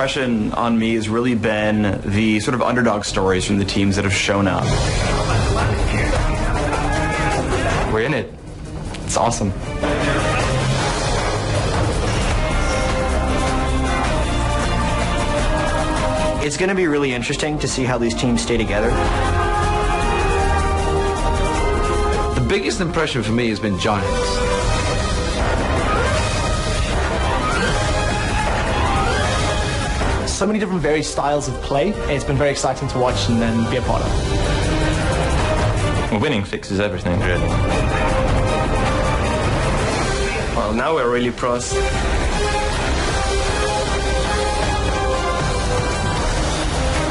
impression on me has really been the sort of underdog stories from the teams that have shown up. We're in it. It's awesome. It's going to be really interesting to see how these teams stay together. The biggest impression for me has been Giants. So many different varied styles of play. It's been very exciting to watch and then be a part of. Winning fixes everything, really. Well, now we're really pros.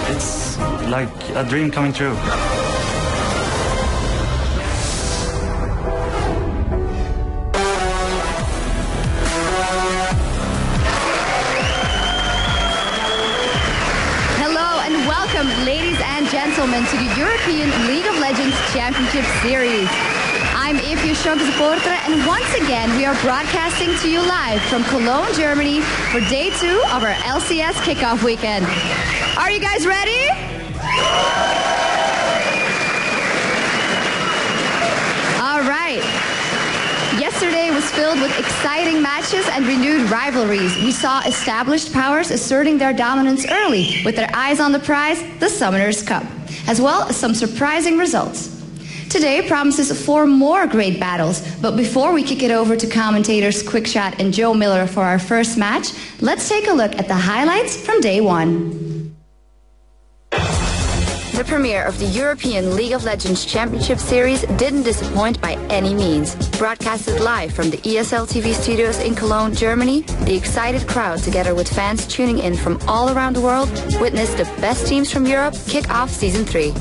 It's like a dream coming true. Ladies and gentlemen, to the European League of Legends Championship Series. I'm Evie supporter, and once again we are broadcasting to you live from Cologne, Germany for day 2 of our LCS kickoff weekend. Are you guys ready? All right. Yesterday was filled with exciting matches and renewed rivalries. We saw established powers asserting their dominance early with their eyes on the prize, the Summoners Cup, as well as some surprising results. Today promises 4 more great battles, but before we kick it over to commentators Quickshot and Joe Miller for our first match, let's take a look at the highlights from day 1. The premiere of the European League of Legends Championship Series didn't disappoint by any means. Broadcasted live from the ESL TV studios in Cologne, Germany, the excited crowd, together with fans tuning in from all around the world, witnessed the best teams from Europe kick off Season 3.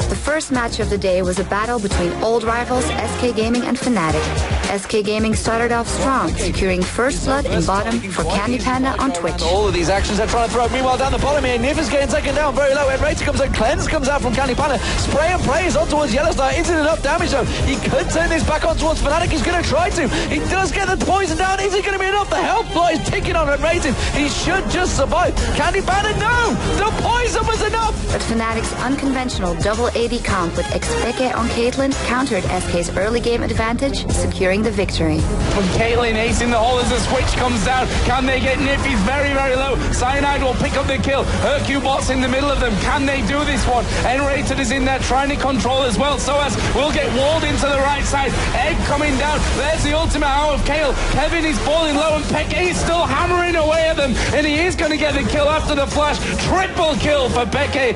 The first match of the day was a battle between old rivals SK Gaming and Fnatic. SK Gaming started off strong, securing first blood in bottom for Candy Panda on Twitch. All of these actions they're trying to throw. Meanwhile, down the bottom here, Nif is getting taken down very low. Enrater comes out, Cleanse comes out from Candy Panda. Spray and praise on towards Yellowstar. Isn't enough damage though. He could turn this back on towards Fnatic. He's going to try to. He does get the poison down. Is it going to be enough? The health block is ticking on Enrater. He should just survive. Candy Panda, no! The poison was enough! But Fnatic's unconventional double AD comp with Xpeke on Caitlyn countered SK's early game advantage, securing the victory. From Caitlyn acing the hole as the switch comes down. Can they get Nif? He's very, very low. Cyanide will pick up the kill. Hercubot's in the middle of them. Can they do this one? Enrated is in there trying to control as well. Soaz will get walled into the right side. Egg coming down. There's the ultimate out of Kale. Kevin is falling low and Peke is still hammering away at them. And he is going to get the kill after the flash. Triple kill for Peke.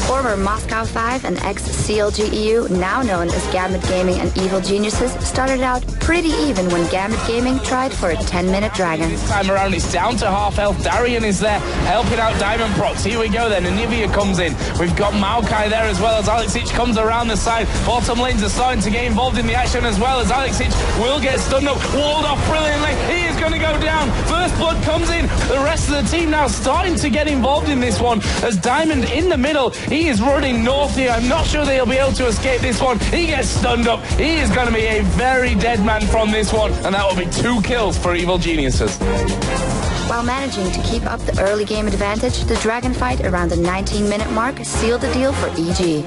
Former Moscow 5 and ex-CLG-EU, now known as GambitGaming and Evil Geniuses, started out pretty even when GambitGaming tried for a 10-minute dragon. This time around it's down to half health. Darian is there helping out Diamond Prox. Here we go then. Anivia comes in. We've got Maokai there as well as Alexic comes around the side. Bottom lanes are starting to get involved in the action as well as Alexic will get stunned up. Walled off brilliantly. He is going to go down. First blood comes in. The rest of the team now starting to get involved in this one as Diamond in the middle. He is running north here. I'm not sure they'll be able to escape this one. He gets stunned up. He is going to be a very dead man from this one, and that will be 2 kills for Evil Geniuses. While managing to keep up the early game advantage, the dragon fight around the 19-minute mark sealed the deal for EG.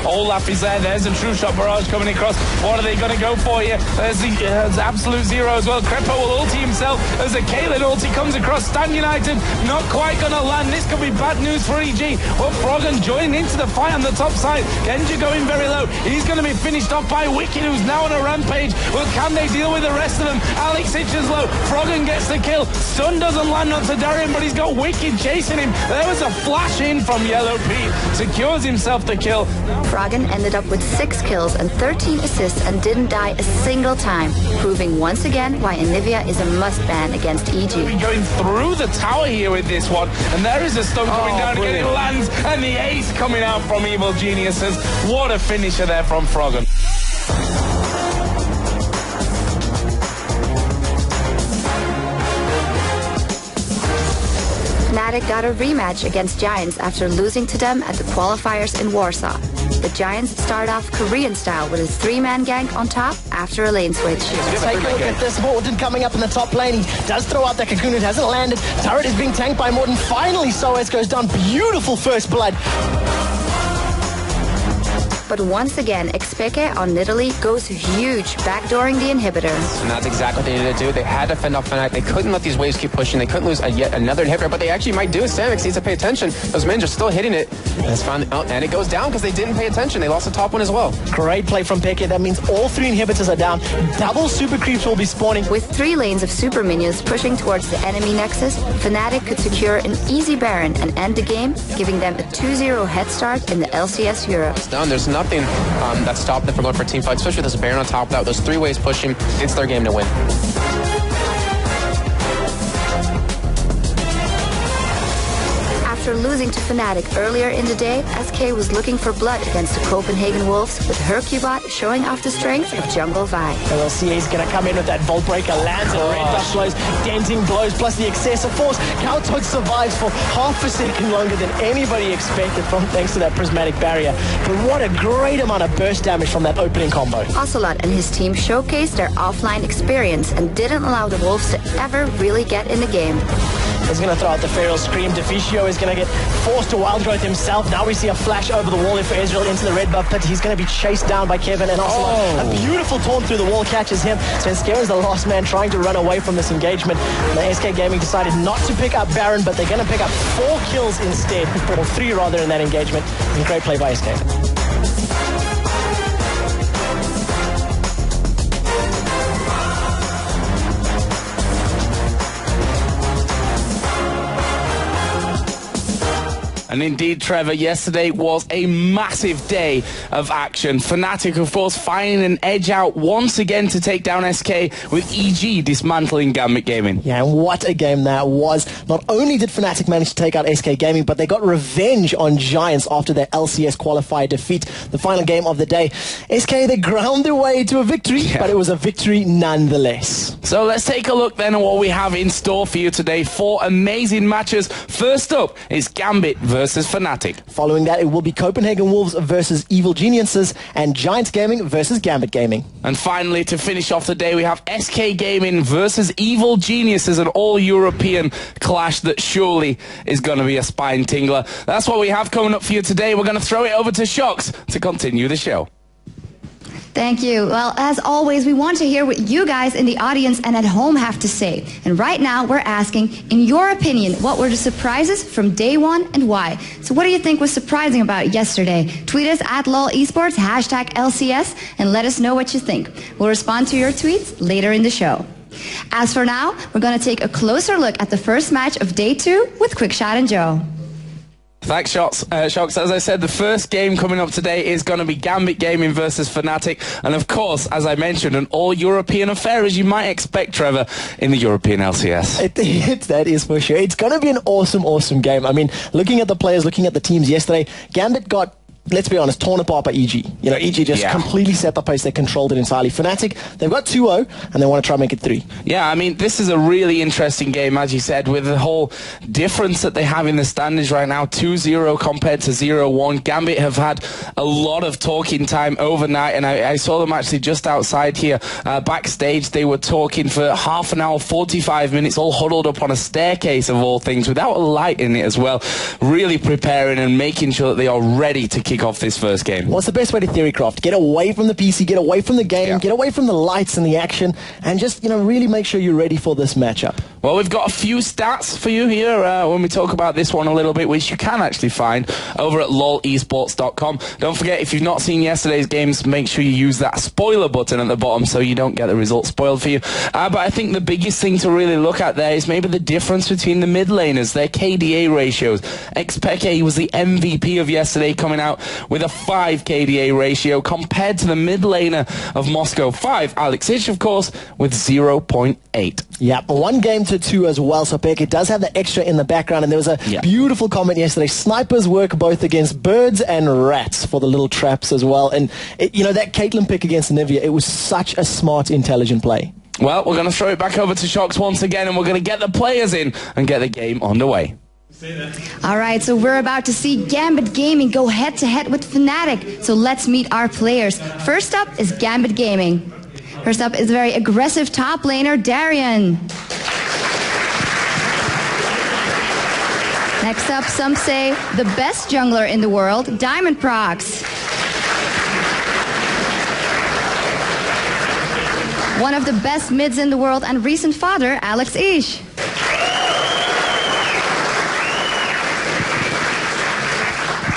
Olaf is there. There's a true shot barrage coming across. What are they going to go for here? There's the absolute zero as well. Crepo will ulti himself as a Caitlyn ulti comes across. Stan United not quite going to land. This could be bad news for EG. Well, Froggen joining into the fight on the top side. Genji going very low. He's going to be finished off by Wicked, who's now on a rampage. Well, can they deal with the rest of them? Alex is low. Froggen gets the kill. Stun doesn't land onto Darian, but he's got Wicked chasing him. There was a flash in from Yellow Pete. Secures himself the kill. Froggen ended up with 6 kills and 13 assists and didn't die a single time, proving once again why Anivia is a must-ban against EG. Going through the tower here with this one, and there is a stun coming down again. It lands, and the ace coming out from Evil Geniuses. What a finisher there from Froggen. Fnatic got a rematch against Giants after losing to them at the qualifiers in Warsaw. the Giants start off Korean style with a 3-man gank on top after a lane switch. Take a look at this. Morton coming up in the top lane. He does throw out that cocoon. It hasn't landed. Turret is being tanked by Morton. Finally, Soez goes down. Beautiful first blood. But once again, Xpeke on Nidalee goes huge, backdooring the inhibitor. And that's exactly what they needed to do. They had to fend off Fnatic. They couldn't let these waves keep pushing. They couldn't lose yet another inhibitor, but they actually might do. Samix needs to pay attention. Those mins are still hitting it. And it's finally out, and it goes down because they didn't pay attention. They lost the top one as well. Great play from Peke. That means all 3 inhibitors are down. Double super creeps will be spawning. With 3 lanes of super minions pushing towards the enemy nexus, Fnatic could secure an easy Baron and end the game, giving them a 2-0 head start in the LCS Europe. It's done. There's nothing that stopped them from going for a team fight, especially with this Baron on top of that. Those 3 waves pushing, it's their game to win. After losing to Fnatic earlier in the day, SK was looking for blood against the Copenhagen Wolves, with Hercubot showing off the strength of Jungle Vi. LCS is going to come in with that Volt Breaker, lands and red dot blows, denting blows, plus the excessive force. Kautok survives for half a second longer than anybody expected thanks to that prismatic barrier. But what a great amount of burst damage from that opening combo. Ocelot and his team showcased their offline experience and didn't allow the Wolves to ever really get in the game. He's going to throw out the Feral Scream. Deficio is going to get forced to Wild Growth himself. Now we see a flash over the wall for Ezreal into the red buff pit. He's going to be chased down by Kevin and Ocelot. A beautiful taunt through the wall catches him. Svenskeren is the last man trying to run away from this engagement. And the SK Gaming decided not to pick up Baron, but they're going to pick up 4 kills instead, or 3 rather, in that engagement. And great play by SK. And indeed, Trevor, yesterday was a massive day of action. Fnatic, of course, finding an edge out once again to take down SK, with EG dismantling GambitGaming. Yeah, and what a game that was. Not only did Fnatic manage to take out SK Gaming, but they got revenge on Giants after their LCS qualifier defeat. The final game of the day. SK, they ground their way to a victory, but it was a victory nonetheless. So let's take a look then at what we have in store for you today. 4 amazing matches. First up is Gambit versus Fnatic. Following that, it will be Copenhagen Wolves versus Evil Geniuses and Giants Gaming versus GambitGaming. And finally, to finish off the day, we have SK Gaming versus Evil Geniuses, an all-European clash that surely is going to be a spine tingler. That's what we have coming up for you today. We're going to throw it over to Shox to continue the show. Thank you. Well, as always, we want to hear what you guys in the audience and at home have to say. And right now, we're asking, in your opinion, what were the surprises from day one and why? So what do you think was surprising about yesterday? Tweet us at LOLesports, hashtag LCS, and let us know what you think. We'll respond to your tweets later in the show. As for now, we're going to take a closer look at the first match of day 2 with Quickshot and Joe. Thanks, Shox. As I said, the first game coming up today is going to be GambitGaming versus Fnatic. And of course, as I mentioned, an all-European affair, as you might expect, Trevor, in the European LCS. That is for sure. It's going to be an awesome, awesome game. I mean, looking at the players, looking at the teams yesterday, Gambit got, let's be honest, torn apart by EG. You know, EG just completely set the pace. They controlled it entirely. Fnatic, they've got 2-0, and they want to try and make it 3. Yeah, I mean, this is a really interesting game, as you said, with the whole difference that they have in the standings right now, 2-0 compared to 0-1. Gambit have had a lot of talking time overnight, and I saw them actually just outside here. Backstage, they were talking for half an hour, 45 minutes, all huddled up on a staircase of all things, without a light in it as well, really preparing and making sure that they are ready to kick off this first game. What's the best way to theorycraft? Get away from the PC, get away from the game, get away from the lights and the action, and just, you know, really make sure you're ready for this matchup. Well, we've got a few stats for you here when we talk about this one a little bit, which you can actually find over at lolesports.com. Don't forget, if you've not seen yesterday's games, make sure you use that spoiler button at the bottom so you don't get the results spoiled for you. But I think the biggest thing to really look at there is maybe the difference between the mid laners, their KDA ratios. Xpeke was the MVP of yesterday, coming out with a 5 KDA ratio compared to the mid laner of Moscow 5, Alex Ich, of course, with 0.8. Yeah, 1 game to 2 as well, so Peke does have the extra in the background, and there was a beautiful comment yesterday. Snipers work both against birds and rats for the little traps as well, and you know, that Caitlyn pick against Nivea, it was such a smart, intelligent play. Well, we're going to throw it back over to Shox once again, and we're going to get the players in and get the game underway. All right, so we're about to see Gambit Gaming go head-to-head with Fnatic. So let's meet our players. First up is Gambit Gaming. First up is very aggressive top laner, Darian. Next up, some say the best jungler in the world, Diamond Prox. One of the best mids in the world and recent father, Alex Ish.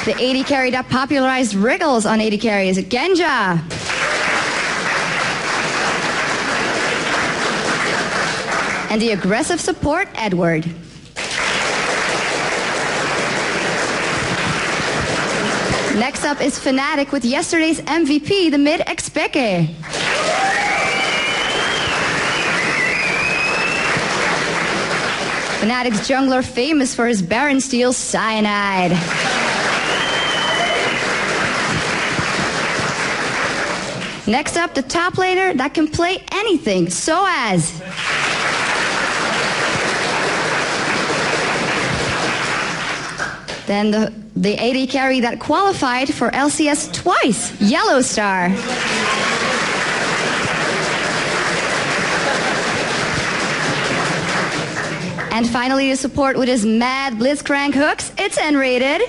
The AD carry that popularized Wriggles on AD carries, Genja. And the aggressive support, Edward. Next up is Fnatic with yesterday's MVP, the mid Expeke. Fnatic's jungler famous for his Baron steal, Cyanide. Next up, the top laner that can play anything, Soaz. Then the AD carry that qualified for LCS twice, Yellowstar. And finally, the support with his mad Blitzcrank hooks, it's N-rated.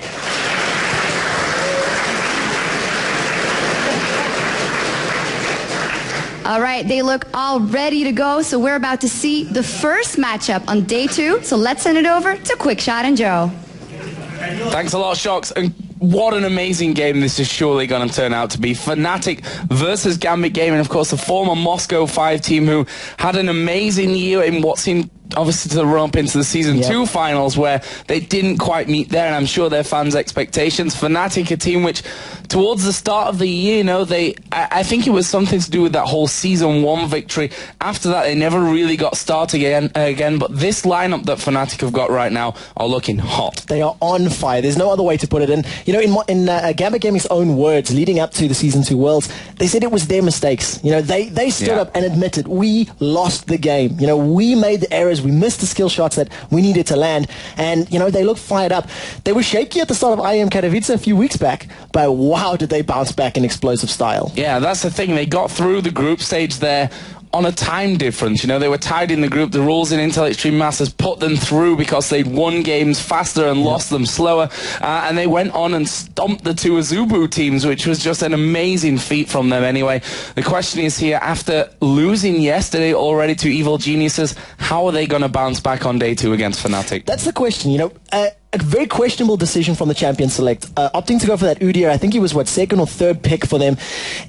All right, they look all ready to go, so we're about to see the first matchup on day 2. So let's send it over to Quickshot and Joe. Thanks a lot, Shocks. And what an amazing game this is surely going to turn out to be. Fnatic versus Gambit Gaming, of course, the former Moscow 5 team who had an amazing year in what seemed obviously to run up into the Season 2 finals where they didn't quite meet there, and I'm sure their fans' expectations. Fnatic, a team which towards the start of the year, you know, I think it was something to do with that whole Season 1 victory. After that, they never really got started again, but this lineup that Fnatic have got right now are looking hot. They are on fire. There's no other way to put it. And, you know, in Gambit Gaming's own words, leading up to the Season 2 Worlds, they said it was their mistakes. You know, they stood up and admitted, we lost the game. You know, we made the errors, we missed the skill shots that we needed to land, and, you know, they look fired up. They were shaky at the start of IEM Katowice a few weeks back, but wow, did they bounce back in explosive style. Yeah, that's the thing. They got through the group stage there on a time difference. You know, they were tied in the group. The rules in Intel Extreme Masters put them through because they'd won games faster and lost them slower. And they went on and stomped the two Azubu teams, which was just an amazing feat from them anyway. The question is here, after losing yesterday already to Evil Geniuses, how are they going to bounce back on day 2 against Fnatic? That's the question, you know. A very questionable decision from the Champion Select, opting to go for that Udyr. I think he was, second or third pick for them.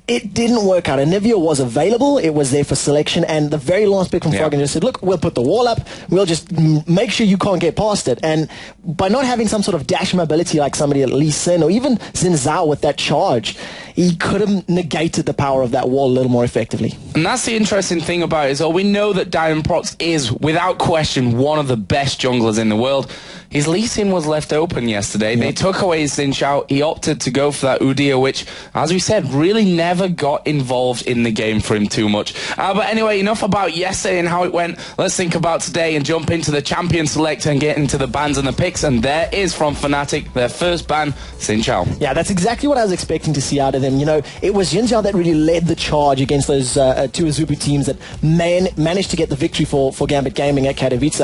It didn't work out. Anivia was available. It was there for selection. And the very last pick from Froggen just said, look, we'll put the wall up. We'll just make sure you can't get past it. And by not having some sort of dash mobility like somebody like Lee Sin or even Xin Zhao with that charge, he could have negated the power of that wall a little more effectively. And that's the interesting thing about it. So we know that Diamond Prox is, without question, one of the best junglers in the world. His Lee Sin was left open yesterday. They took away his Xin Zhao. He opted to go for that Udyr, which, as we said, really never got involved in the game for him too much. But anyway, enough about yesterday and how it went. Let's think about today and jump into the Champion Select and get into the bans and the picks. And there is from Fnatic, their first ban, Xin Zhao. Yeah, that's exactly what I was expecting to see out of them. You know, it was Xin Zhao that really led the charge against those two Azubu teams that managed to get the victory for Gambit Gaming at Katowice.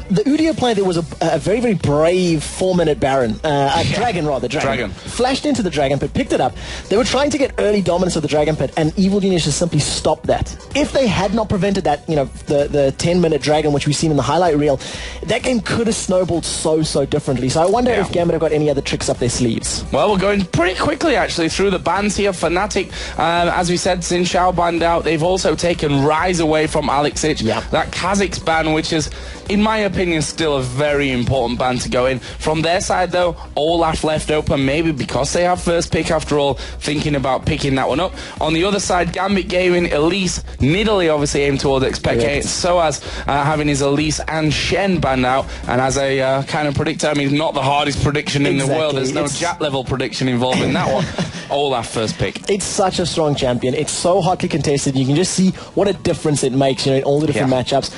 The Udyr play, there was a very, very brave 4-minute Baron. Dragon. Flashed into the Dragon Pit, picked it up. They were trying to get early dominance of the Dragon Pit, and Evil Genius just simply stopped that. If they had not prevented that, you know, the 10-minute Dragon, which we've seen in the highlight reel, that game could have snowballed so differently. So I wonder if Gambit have got any other tricks up their sleeves. Well, we're going pretty quickly, actually, through the bans here. Fnatic, as we said, Xin Zhao banned out. They've also taken Rise away from Alex Ich. That Kha'Zix ban, which is, in my opinion, still a very important ban to go in. From their side, though, Olaf left open, maybe because they have first pick after all, thinking about picking that one up. On the other side, Gambit Gaming, Elise, Nidalee obviously aimed towards Expectate, Soaz having his Elise and Shen banned out. And as I kind of predicted, I mean, not the hardest prediction in the world. There's no Jat level prediction involved in that one. Olaf first pick. It's such a strong champion. It's so hotly contested. You can just see what a difference it makes, in all the different matchups.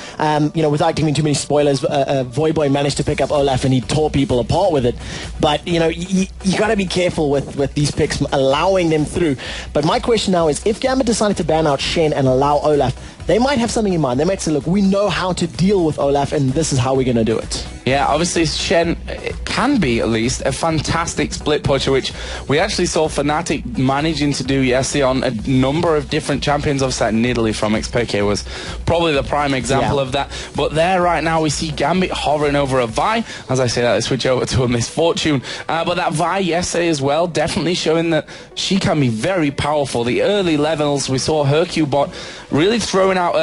Without giving too many spoilers, Voyboy managed to pick up Olaf and he tore people apart with it. But, you got to be careful with these picks, allowing them through. But my question now is, if Gambit decided to ban out Shen and allow Olaf, they might have something in mind. They might say, look, we know how to deal with Olaf, and this is how we're going to do it. Yeah, obviously Shen can be, at least, a fantastic split pusher, which we actually saw Fnatic managing to do yesterday on a number of different champions. Obviously, Nidalee from XPK was probably the prime example of that. But there, right now, we see Gambit hovering over a Vi. As I say that, they switch over to a Misfortune. But that Vi yesterday as well, definitely showing that she can be very powerful. The early levels, we saw her Q-bot really throwing out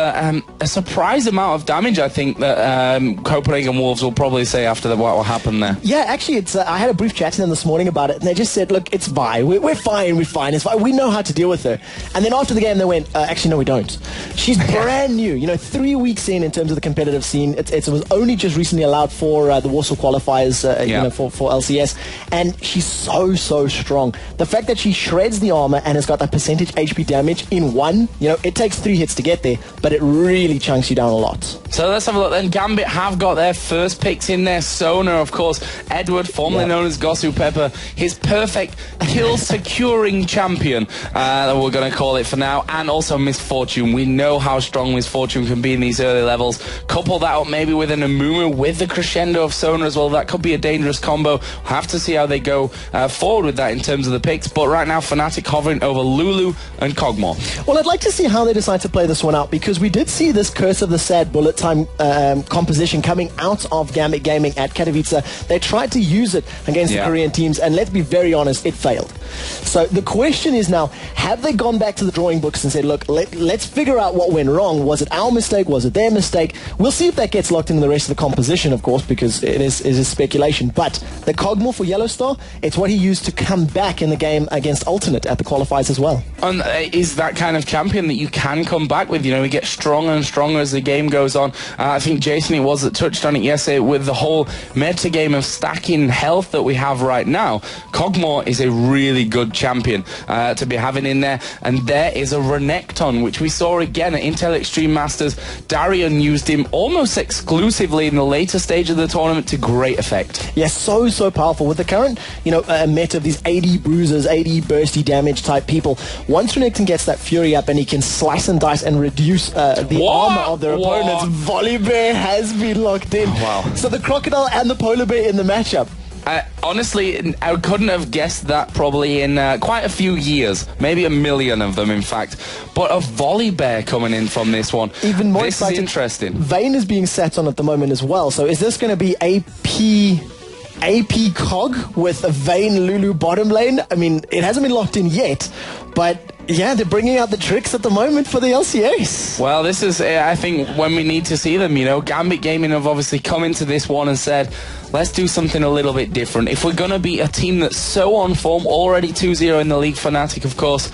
a surprise amount of damage, I think, that Copenhagen Wolves will probably say after what will happen there. Yeah, actually, it's I had a brief chat to them this morning about it, and they just said, look, it's Vi. We're fine, it's fine. We know how to deal with her. And then after the game, they went, actually, no, we don't. She's brand new. 3 weeks in terms of the competitive scene. It was only just recently allowed for the Warsaw qualifiers, for LCS. And she's so strong. The fact that she shreds the armor and has got that percentage HP damage in one, it takes 3 hits to get there, but it really chunks you down a lot. So let's have a look then. Gambit have got their first picks in there. Sona, of course, Edward, formerly known as Gosu Pepper, his perfect kill-securing champion, that we're going to call it for now, and also Misfortune. We know how strong Misfortune can be in these early levels. Couple that up maybe with an Amumu with the crescendo of Sona as well. That could be a dangerous combo. We'll have to see how they go forward with that in terms of the picks. But right now, Fnatic hovering over Lulu and Kog'Maw. Well, I'd like to see how they decide to play this one out, because we did see this Curse of the Sad Bullet Time composition coming out of GambitGaming at Katowice. They tried to use it against the Korean teams, and let's be very honest, it failed. So the question is now, have they gone back to the drawing books and said, look, let's figure out what went wrong? Was it our mistake? Was it their mistake? We'll see if that gets locked into the rest of the composition, of course, because it is speculation. But the Kog'Maw for Yellow Star, it's what he used to come back in the game against Alternate at the qualifiers as well. And is that kind of champion that you can come back with? He gets stronger and stronger as the game goes on. I think Jason, it was that touched on it yesterday with the whole meta game of stacking health that we have right now. Kog'Maw is a really good champion to be having in there. And there is a Renekton, which we saw again at Intel Extreme Masters. Darian used him almost exclusively in the later stage of the tournament to great effect. Yeah, so powerful. With the current, meta of these 80 bruisers, 80 bursty damage type people, once Renekton gets that fury up and he can slice and dice and reduce the armor of their opponents, Volibear has been locked in. Wow. So the Crocodile and the Polar Bear in the matchup. Honestly, I couldn't have guessed that probably in quite a few years. Maybe a million of them, in fact. But a Volibear coming in from this one. Even more this exciting. Is interesting. Vayne is being sat on at the moment as well. So is this going to be AP Cog with a Vayne Lulu bottom lane? I mean, it hasn't been locked in yet, but yeah, they're bringing out the tricks at the moment for the LCS. Well, this is, I think, when we need to see them. GambitGaming have obviously come into this one and said, let's do something a little bit different. If we're going to be a team that's so on form, already 2-0 in the league, Fnatic, of course,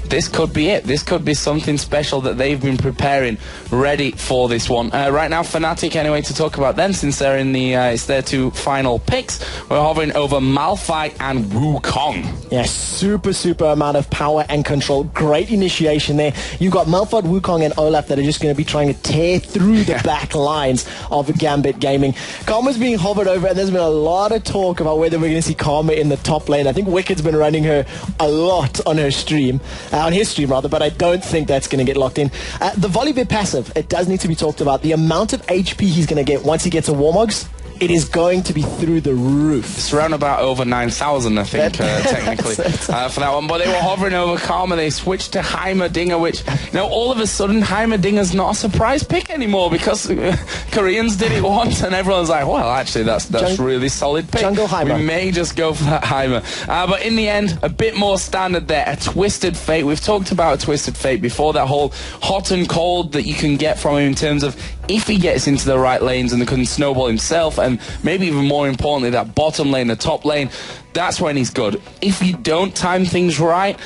this could be it. This could be something special that they've been preparing, ready for this one. Right now, Fnatic, anyway, to talk about them, since they're in it's their 2 final picks. We're hovering over Malphite and Wukong. Yeah, super amount of power and control. Great initiation there. You've got Malphite, Wukong, and Olaf that are just going to be trying to tear through the back lines of GambitGaming. Karma's being hovered over, and there's been a lot of talk about whether we're going to see Karma in the top lane. I think Wicked's been running her a lot on her stream. On his stream, rather, but I don't think that's going to get locked in. The Volibear passive, it does need to be talked about. The amount of HP he's going to get once he gets a Warmogs, it is going to be through the roof. It's around about over 9,000, I think, technically, for that one. But they were hovering over Karma. They switched to Heimerdinger, which, all of a sudden, Heimerdinger's not a surprise pick anymore, because Koreans did it once, and everyone's like, well, actually, that's really solid pick. Jungle Heimer. We may just go for that Heimer. But in the end, a bit more standard there. A Twisted Fate. We've talked about a Twisted Fate before, that whole hot and cold that you can get from him in terms of if he gets into the right lanes and can snowball himself, and maybe even more importantly, that bottom lane, the top lane, that's when he's good. If you don't time things right,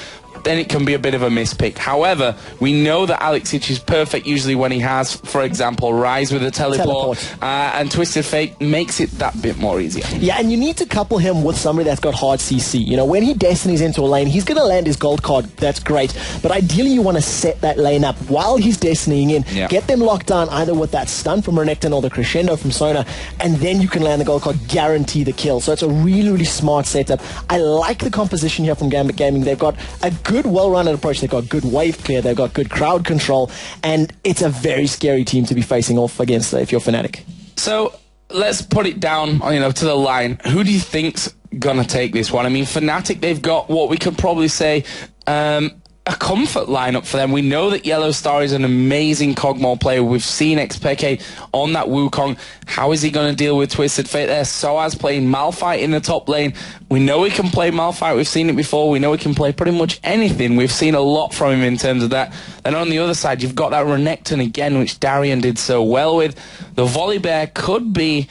then it can be a bit of a mispick. However, we know that Alexic is perfect usually when he has, for example, Rise with a teleport. And Twisted Fate makes it that bit more easier. Yeah, and you need to couple him with somebody that's got hard CC. You know, when he destinies into a lane, he's going to land his gold card. That's great. But ideally, you want to set that lane up while he's destinying in. Get them locked down either with that stun from Renekton or the crescendo from Sona, and then you can land the gold card, guarantee the kill. So it's a really, really smart setup. I like the composition here from GambitGaming. They've got a good, well-rounded approach. They've got good wave clear. They've got good crowd control. And it's a very scary team to be facing off against if you're Fnatic. So let's put it down, to the line. Who do you think's gonna take this one? I mean, Fnatic, they've got what we could probably say a comfort lineup for them. We know that Yellowstar is an amazing Kog'Maw player. We've seen XPK on that Wukong. How is he going to deal with Twisted Fate there? Soaz playing Malphite in the top lane. We know he can play Malphite. We've seen it before. We know he can play pretty much anything. We've seen a lot from him in terms of that. Then on the other side, you've got that Renekton again, which Darian did so well with. The Volibear could be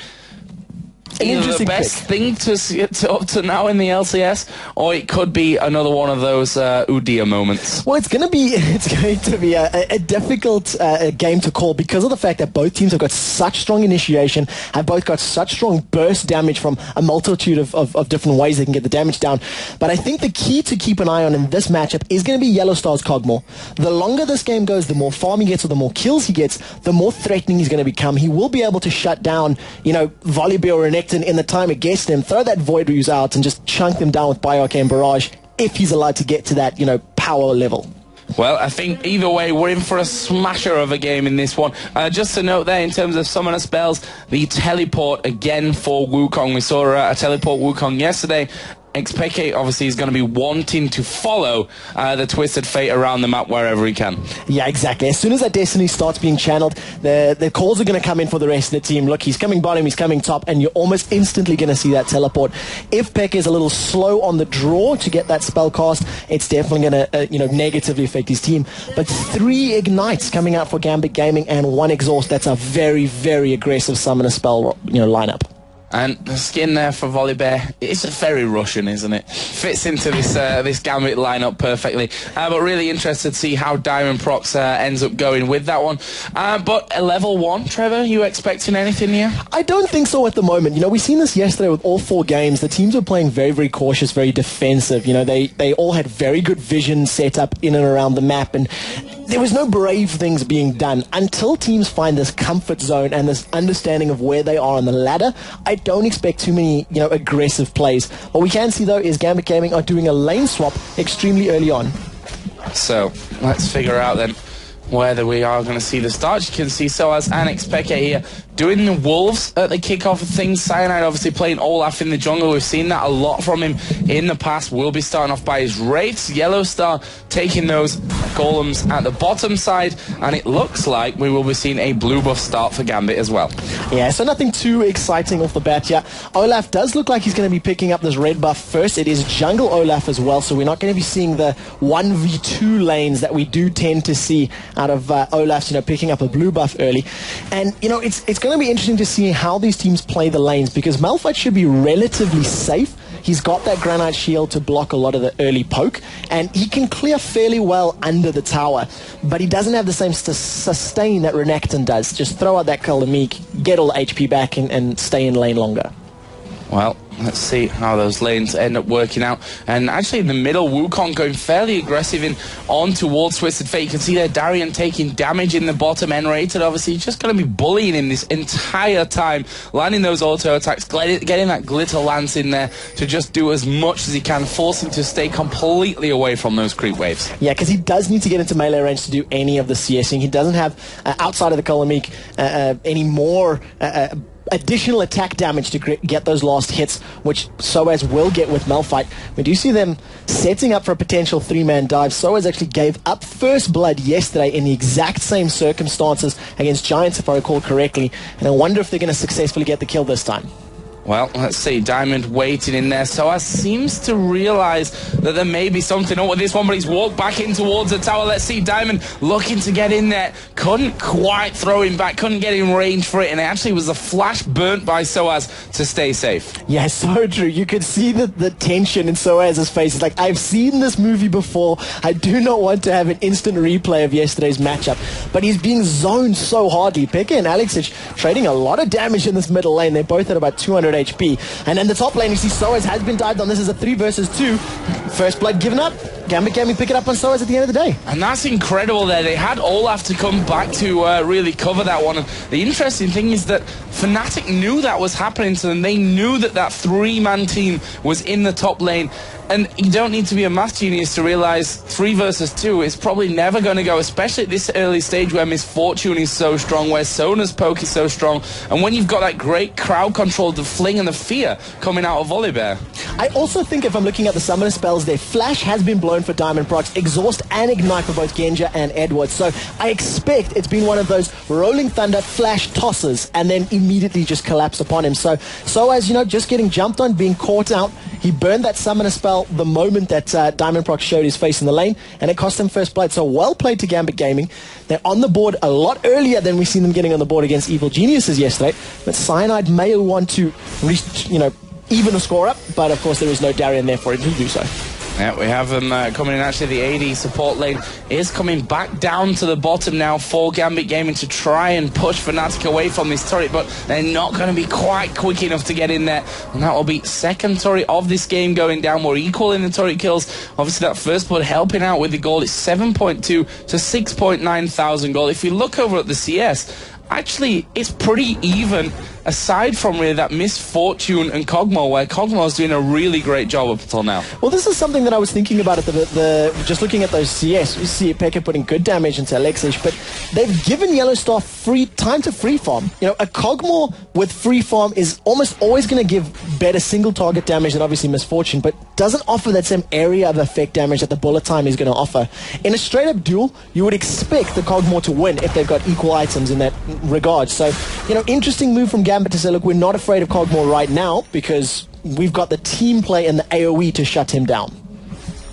either the best thing to see up to now in the LCS, or it could be another one of those Udyr moments. Well, it's going to be a difficult game to call because of the fact that both teams have got such strong initiation, have both got such strong burst damage from a multitude of different ways they can get the damage down. But I think the key to keep an eye on in this matchup is going to be Yellowstar's Kog'Maw. The longer this game goes, the more farm he gets or the more kills he gets, the more threatening he's going to become. He will be able to shut down, Volibear or Renekton in the time it gets them, throw that Void Ruse out and just chunk them down with Bioarcane Barrage if he's allowed to get to that, power level. Well, I think either way, we're in for a smasher of a game in this one. Just to note there, in terms of summoner spells, the teleport again for Wukong. We saw a teleport Wukong yesterday. XPK obviously is going to be wanting to follow the Twisted Fate around the map wherever he can. Yeah, exactly. As soon as that Destiny starts being channeled, the calls are going to come in for the rest of the team. Look, he's coming bottom, he's coming top, and you're almost instantly going to see that teleport. If Peck is a little slow on the draw to get that spell cast, it's definitely going to negatively affect his team. But 3 Ignites coming out for GambitGaming and 1 Exhaust, that's a very, very aggressive summoner spell lineup. And the skin there for Volibear, it's very Russian, isn't it? Fits into this Gambit lineup perfectly. But really interested to see how Diamond Prox ends up going with that one. But a level 1, Trevor, you expecting anything here? I don't think so at the moment. We've seen this yesterday with all 4 games. The teams were playing very, very cautious, very defensive. They all had very good vision set up in and around the map, and there was no brave things being done until teams find this comfort zone and this understanding of where they are on the ladder. I don't expect too many, aggressive plays. What we can see, though, is GambitGaming are doing a lane swap extremely early on. So, let's figure out then whether we are going to see the start. You can see Soaz and XPK here doing the Wolves at the kickoff of things. Cyanide obviously playing Olaf in the jungle. We've seen that a lot from him in the past. Will be starting off by his Wraiths. Yellowstar taking those golems at the bottom side, and it looks like we will be seeing a blue buff start for Gambit as well. Yeah, so nothing too exciting off the bat here. Olaf does look like he's going to be picking up this red buff first. It is jungle Olaf as well, so we're not going to be seeing the 1v2 lanes that we do tend to see out of Olaf's, picking up a blue buff early. And, it's going to be interesting to see how these teams play the lanes, because Malphite should be relatively safe. He's got that Granite Shield to block a lot of the early poke, and he can clear fairly well under the tower, but he doesn't have the same sustain that Renekton does. Just throw out that Kalamik, get all the HP back, and stay in lane longer. Well, let's see how those lanes end up working out. And actually in the middle, Wukong going fairly aggressive on towards Twisted Fate. You can see there Darian taking damage in the bottom. N-rated obviously just going to be bullying him this entire time, landing those auto attacks, getting that Glitter Lance in there to just do as much as he can, force him to stay completely away from those creep waves. Yeah, because he does need to get into melee range to do any of the CSing. He doesn't have, outside of the Kalamik, any more additional attack damage to get those last hits, which Soaz will get with Malphite. We do see them setting up for a potential 3-man dive. Soaz actually gave up first blood yesterday in the exact same circumstances against Giants, if I recall correctly, and I wonder if they're going to successfully get the kill this time. Well, let's see. Diamond waiting in there. Soaz seems to realize that there may be something up with this one, but he's walked back in towards the tower. Let's see. Diamond looking to get in there. Couldn't quite throw him back. Couldn't get in range for it. And it actually was a flash burnt by Soaz to stay safe. Yeah, so true. You could see the tension in Soaz's face. It's like, I've seen this movie before. I do not want to have an instant replay of yesterday's matchup. But he's being zoned so hardly. Pekka and Alexic trading a lot of damage in this middle lane. They're both at about 200 HP. And in the top lane, you see Soaz has been dived on. This is a 3 versus 2. First blood given up. GambitGaming pick it up on Soaz at the end of the day. And that's incredible there. They had Olaf to come back to really cover that one. And the interesting thing is that Fnatic knew that was happening to them. They knew that that 3-man team was in the top lane. And you don't need to be a math genius to realize 3 versus 2 is probably never going to go, especially at this early stage where Misfortune is so strong, where Sona's poke is so strong, and when you've got that great crowd control, the fling and the fear coming out of Volibear. I also think if I'm looking at the summoner spells there, Flash has been blown for Diamond Procs, Exhaust and Ignite for both Genja and Edward. So I expect it's been one of those Rolling Thunder Flash tosses and then immediately just collapsed upon him. So as you know, just getting jumped on, being caught out, he burned that summoner spell the moment that Diamond Proc showed his face in the lane, and it cost him first blood. So well played to GambitGaming. They're on the board a lot earlier than we've seen them getting on the board against Evil Geniuses yesterday. But Cyanide may want to reach, even a score up, but of course there is no Darien there for him to do so. Yeah, we have them coming in. Actually, the AD support lane is coming back down to the bottom now for GambitGaming to try and push Fnatic away from this turret, but they're not going to be quite quick enough to get in there. And that will be second turret of this game going down. We're equal in the turret kills. Obviously, that first blood helping out with the goal. It's 7.2 to 6.9 thousand gold. If you look over at the CS, actually, it's pretty even, aside from really that Misfortune and Kog'Maw, where Kog'Maw's doing a really great job up until now. Well, this is something that I was thinking about at just looking at those CS. You see Pekka putting good damage into Alexic, but they've given Yellowstar time to free farm. A Kog'Maw with free farm is almost always going to give better single target damage than obviously Misfortune, but doesn't offer that same area of effect damage that the bullet time is going to offer. In a straight up duel, you would expect the Kog'Maw to win if they've got equal items in that regard. So, interesting move from Gambit to say, look, we're not afraid of Kog'Maw right now because we've got the team play and the AoE to shut him down.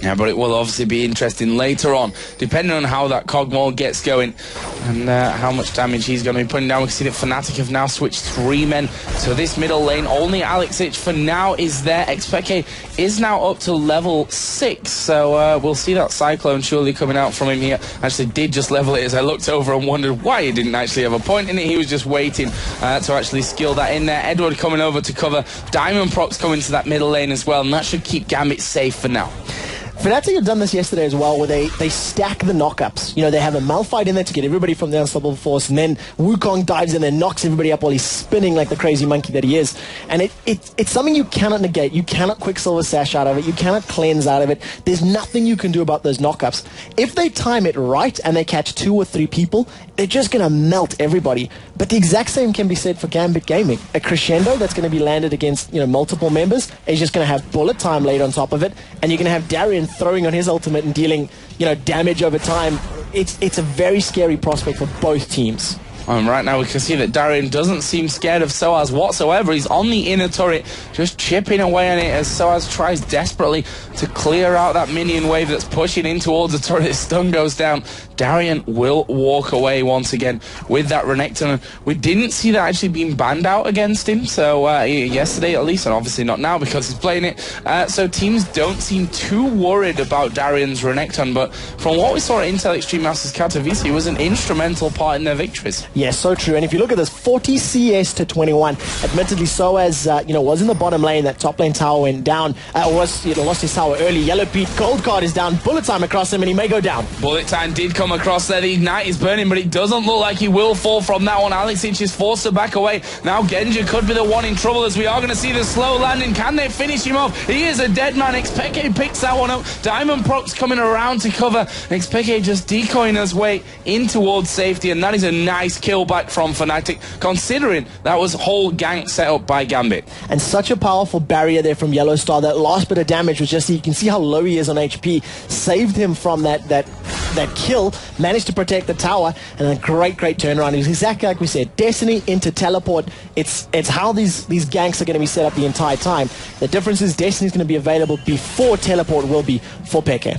Yeah, but it will obviously be interesting later on, depending on how that Kog'Maw gets going and how much damage he's going to be putting down. We can see that Fnatic have now switched 3 men to this middle lane. Only Alexic for now is there. Xpeke is now up to level 6, so we'll see that Cyclone surely coming out from him here. Actually did just level it as I looked over and wondered why he didn't actually have a point in it. He was just waiting to actually skill that in there. Edward coming over to cover. Diamond Procs coming to that middle lane as well, and that should keep Gambit safe for now. Fnatic have done this yesterday as well, where they stack the knockups. They have a Malphite in there to get everybody from the unstoppable force, and then Wukong dives in and knocks everybody up while he's spinning like the crazy monkey that he is. And it's something you cannot negate. You cannot Quicksilver Sash out of it. You cannot cleanse out of it. There's nothing you can do about those knockups. If they time it right and they catch 2 or 3 people, they're just going to melt everybody. But the exact same can be said for GambitGaming. A crescendo that's going to be landed against multiple members is just going to have bullet time laid on top of it, and you're going to have Darien throwing on his ultimate and dealing damage over time. It's a very scary prospect for both teams. Right now we can see that Darien doesn't seem scared of Soaz whatsoever. He's on the inner turret, just chipping away on it as Soaz tries desperately to clear out that minion wave that's pushing in towards the turret. His stun goes down. Darien will walk away once again with that Renekton. We didn't see that actually being banned out against him, so yesterday at least, and obviously not now because he's playing it. So teams don't seem too worried about Darien's Renekton, but from what we saw at Intel Extreme Masters Katowice, he was an instrumental part in their victories. Yes, so true. And if you look at this, 40 CS to 21. Admittedly, Soaz, was in the bottom lane. That top lane tower went down. Lost his tower early. Yellow Pete, gold card is down. Bullet time across him, and he may go down. Bullet time did come across there. The Ignite is burning, but it doesn't look like he will fall from that one. Alexic is forced to back away. Now Genja could be the one in trouble, as we are going to see the slow landing. Can they finish him off? He is a dead man. Xpeke picks that one up. Diamond Procs coming around to cover. Xpeke just decoying his way in towards safety, and that is a nice kill back from Fnatic, considering that was whole gank set up by Gambit. And such a powerful barrier there from Yellow Star. That last bit of damage was just, you can see how low he is on HP, saved him from that kill, managed to protect the tower, and a great turnaround. It was exactly like we said, Destiny into teleport. It's how these ganks are going to be set up the entire time. The difference is Destiny's going to be available before teleport will be for Peke.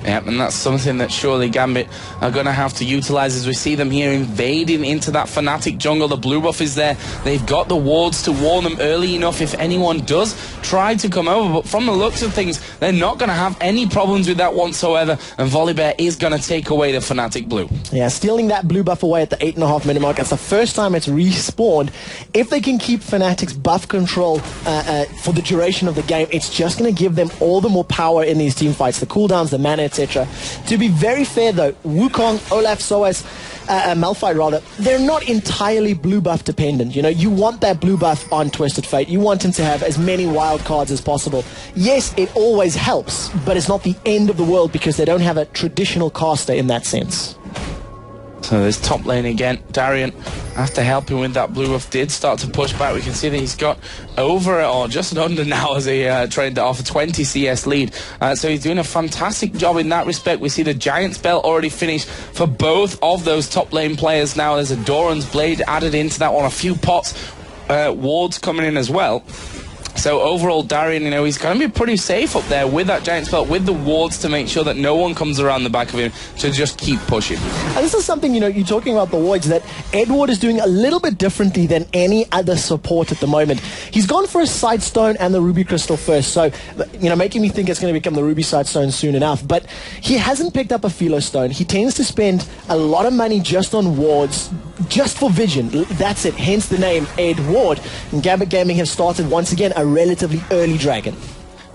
Yeah, and that's something that surely Gambit are going to have to utilize as we see them here invading into that Fnatic jungle. The blue buff is there. They've got the wards to warn them early enough if anyone does try to come over. But from the looks of things, they're not going to have any problems with that whatsoever. And Volibear is going to take away the Fnatic blue. Yeah, stealing that blue buff away at the 8.5 minute mark. That's the first time it's respawned. If they can keep Fnatic's buff control for the duration of the game, it's just going to give them all the more power in these team fights. The cooldowns, the mana, etc. To be very fair though, Wukong, Olaf, Soaz, Malphite rather, they're not entirely blue buff dependent. You know, you want that blue buff on Twisted Fate. You want him to have as many wild cards as possible. Yes, it always helps, but it's not the end of the world because they don't have a traditional caster in that sense. So this top lane again, Darian, after helping with that blue buff, did start to push back. We can see that he's got over or just under now as he trained off a 20 CS lead. So he's doing a fantastic job in that respect. We see the Giant Spell already finished for both of those top lane players now. There's a Doran's Blade added into that one, a few pots, wards coming in as well. So overall, Darian, you know, he's going to be pretty safe up there with that Giant Spell, with the wards to make sure that no one comes around the back of him to just keep pushing. And this is something, you know, you're talking about the wards, that Edward is doing a little bit differently than any other support at the moment. He's gone for a Side Stone and the Ruby Crystal first, so, you know, making me think it's going to become the Ruby Side Stone soon enough. But he hasn't picked up a Philo Stone. He tends to spend a lot of money just on wards, just for vision. That's it, hence the name Ed Ward. And GambitGaming have started once again a relatively early dragon.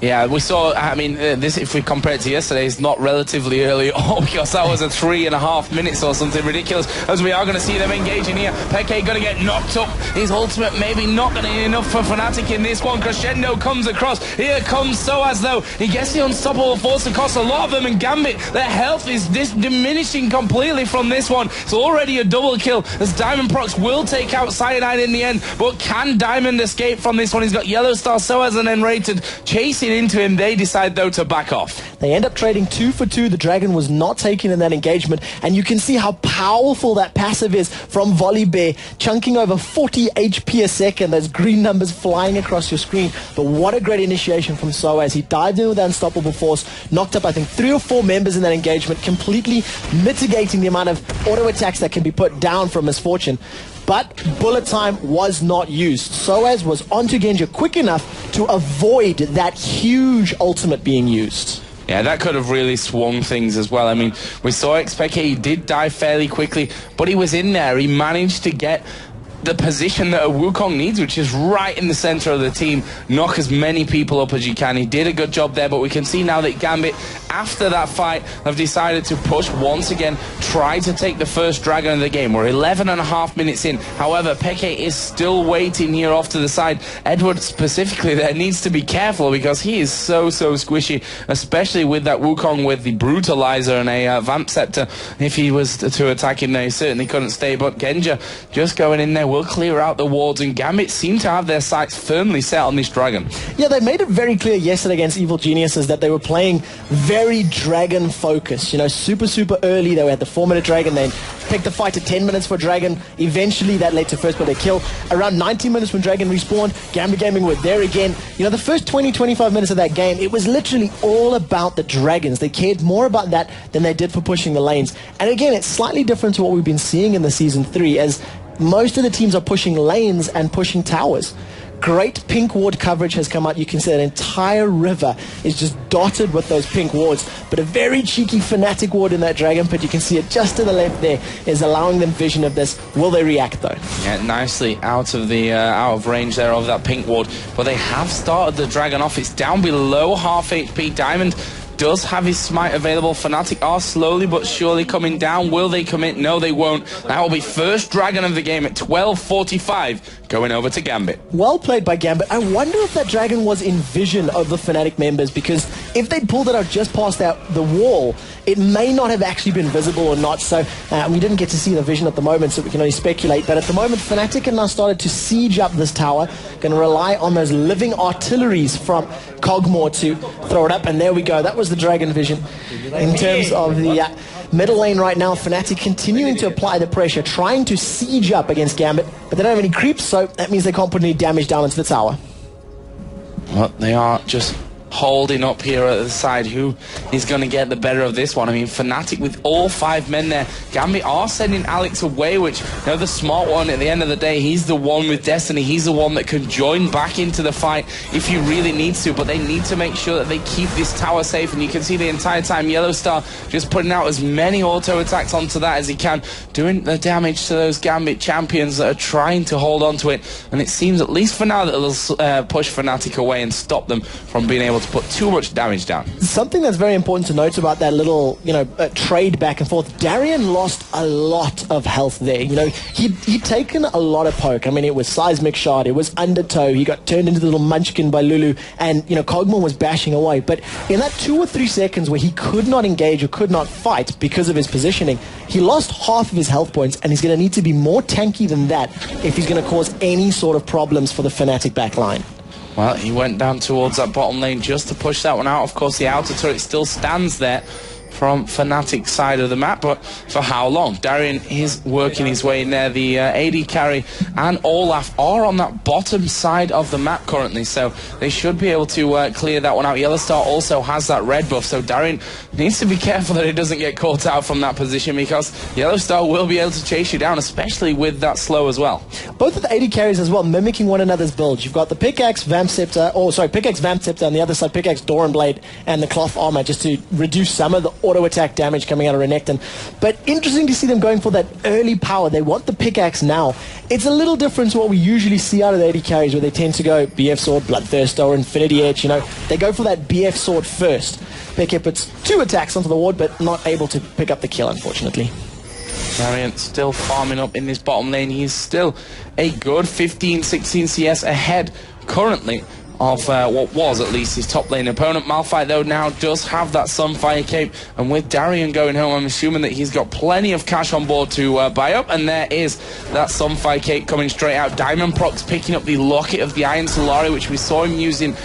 Yeah, we saw, I mean, this, if we compare it to yesterday, is not relatively early at all, because that was a 3.5 minutes or something ridiculous, as we are going to see them engaging here. Peke going to get knocked up. His ultimate maybe not going to be enough for Fnatic in this one. Crescendo comes across. Here comes Soaz, though. He gets the unstoppable force across a lot of them, and Gambit, their health is diminishing completely from this one. It's already a double kill, as Diamond Procs will take out Cyanide in the end, but can Diamond escape from this one? He's got Yellow Star, Soaz, and then Rated chasing into him. They decide though to back off. They end up trading 2 for 2. The dragon was not taken in that engagement, and you can see how powerful that passive is from Volibear, chunking over 40 HP a second. Those green numbers flying across your screen. But what a great initiation from Soaz. He dived in with that unstoppable force, knocked up I think 3 or 4 members in that engagement, completely mitigating the amount of auto attacks that can be put down from Misfortune. But bullet time was not used. Soaz was onto Genja quick enough to avoid that huge ultimate being used. Yeah, that could have really swung things as well. I mean, we saw Xpeke, he did die fairly quickly, but he was in there. He managed to get the position that a Wukong needs, which is right in the center of the team. Knock as many people up as you can. He did a good job there, but we can see now that Gambit, after that fight, have decided to push once again, try to take the first dragon of the game. We're 11.5 minutes in. However, Peke is still waiting here off to the side. Edward specifically there needs to be careful because he is so squishy, especially with that Wukong with the Brutalizer and a Vamp Scepter. If he was to attack him there, he certainly couldn't stay, but Genja just going in there will clear out the wards, and Gambit seem to have their sights firmly set on this dragon. Yeah, they made it very clear yesterday against Evil Geniuses that they were playing very dragon focused. You know, super early. They had the 4-minute dragon, then picked the fight to 10 minutes for dragon. Eventually that led to first blood kill. Around 90 minutes when dragon respawned, GambitGaming were there again. You know, the first 20-25 minutes of that game, it was literally all about the dragons. They cared more about that than they did for pushing the lanes. And again, it's slightly different to what we've been seeing in the Season 3, as most of the teams are pushing lanes and pushing towers. Great pink ward coverage has come out. You can see that entire river is just dotted with those pink wards. But a very cheeky Fnatic ward in that dragon pit, you can see it just to the left there, is allowing them vision of this. Will they react though? Yeah, nicely out of range there of that pink ward. But they have started the dragon off. It's down below half HP. Diamond does have his smite available. Fnatic are slowly but surely coming down. Will they commit? No, they won't. That will be first dragon of the game at 12:45, going over to Gambit. Well played by Gambit. I wonder if that dragon was in vision of the Fnatic members, because if they'd pulled it out just past the wall, it may not have actually been visible or not. So we didn't get to see the vision at the moment, so we can only speculate. But at the moment, Fnatic have now started to siege up this tower. Going to rely on those living artilleries from Cogmore to throw it up. And there we go. That was the Dragon Vision. In terms of the middle lane right now, Fnatic continuing to apply the pressure, trying to siege up against Gambit. But they don't have any creeps, so that means they can't put any damage down into the tower. Well, they are just holding up here at the side. Who is going to get the better of this one? I mean, Fnatic with all 5 men there. Gambit are sending Alex away, which, you know, the smart one at the end of the day, he's the one with Destiny. He's the one that can join back into the fight if he really needs to, but they need to make sure that they keep this tower safe. And you can see the entire time Yellow Star just putting out as many auto attacks onto that as he can, doing the damage to those Gambit champions that are trying to hold on to it. And it seems, at least for now, that it'll push Fnatic away and stop them from being able to put too much damage down. Something that's very important to note about that little, trade back and forth, Darien lost a lot of health there. You know, he'd taken a lot of poke. I mean, it was Seismic Shard, it was Undertow, he got turned into the little munchkin by Lulu, and, Cogmore was bashing away. But in that 2 or 3 seconds where he could not engage or could not fight because of his positioning, he lost half of his health points, and he's going to need to be more tanky than that if he's going to cause any sort of problems for the Fnatic backline. Well, he went down towards that bottom lane just to push that one out. Of course, the outer turret still stands there from Fnatic's side of the map, but for how long? Darien is working his way in there. The AD carry and Olaf are on that bottom side of the map currently, so they should be able to clear that one out. Yellow Star also has that red buff, so Darien needs to be careful that he doesn't get caught out from that position, because Yellow Star will be able to chase you down, especially with that slow as well. Both of the AD carries as well, mimicking one another's builds. You've got the Pickaxe, Vamp Scepter, Pickaxe, Vamp Scepter, on the other side, Pickaxe, Doran Blade, and the Cloth Armor, just to reduce some of the auto attack damage coming out of Renekton. But interesting to see them going for that early power. They want the Pickaxe now. It's a little different to what we usually see out of the AD carries, where they tend to go BF Sword, Bloodthirster, or Infinity Edge. They go for that BF Sword first. Pickaxe puts 2 attacks onto the ward, but not able to pick up the kill, unfortunately. Variant still farming up in this bottom lane. He's still a good 15-16 CS ahead currently of what was at least his top lane opponent. Malphite, though, now does have that Sunfire cape, and with Darien going home, I'm assuming that he's got plenty of cash on board to buy up, and there is that Sunfire cape coming straight out. Diamond Prox picking up the Locket of the Iron Solari, which we saw him using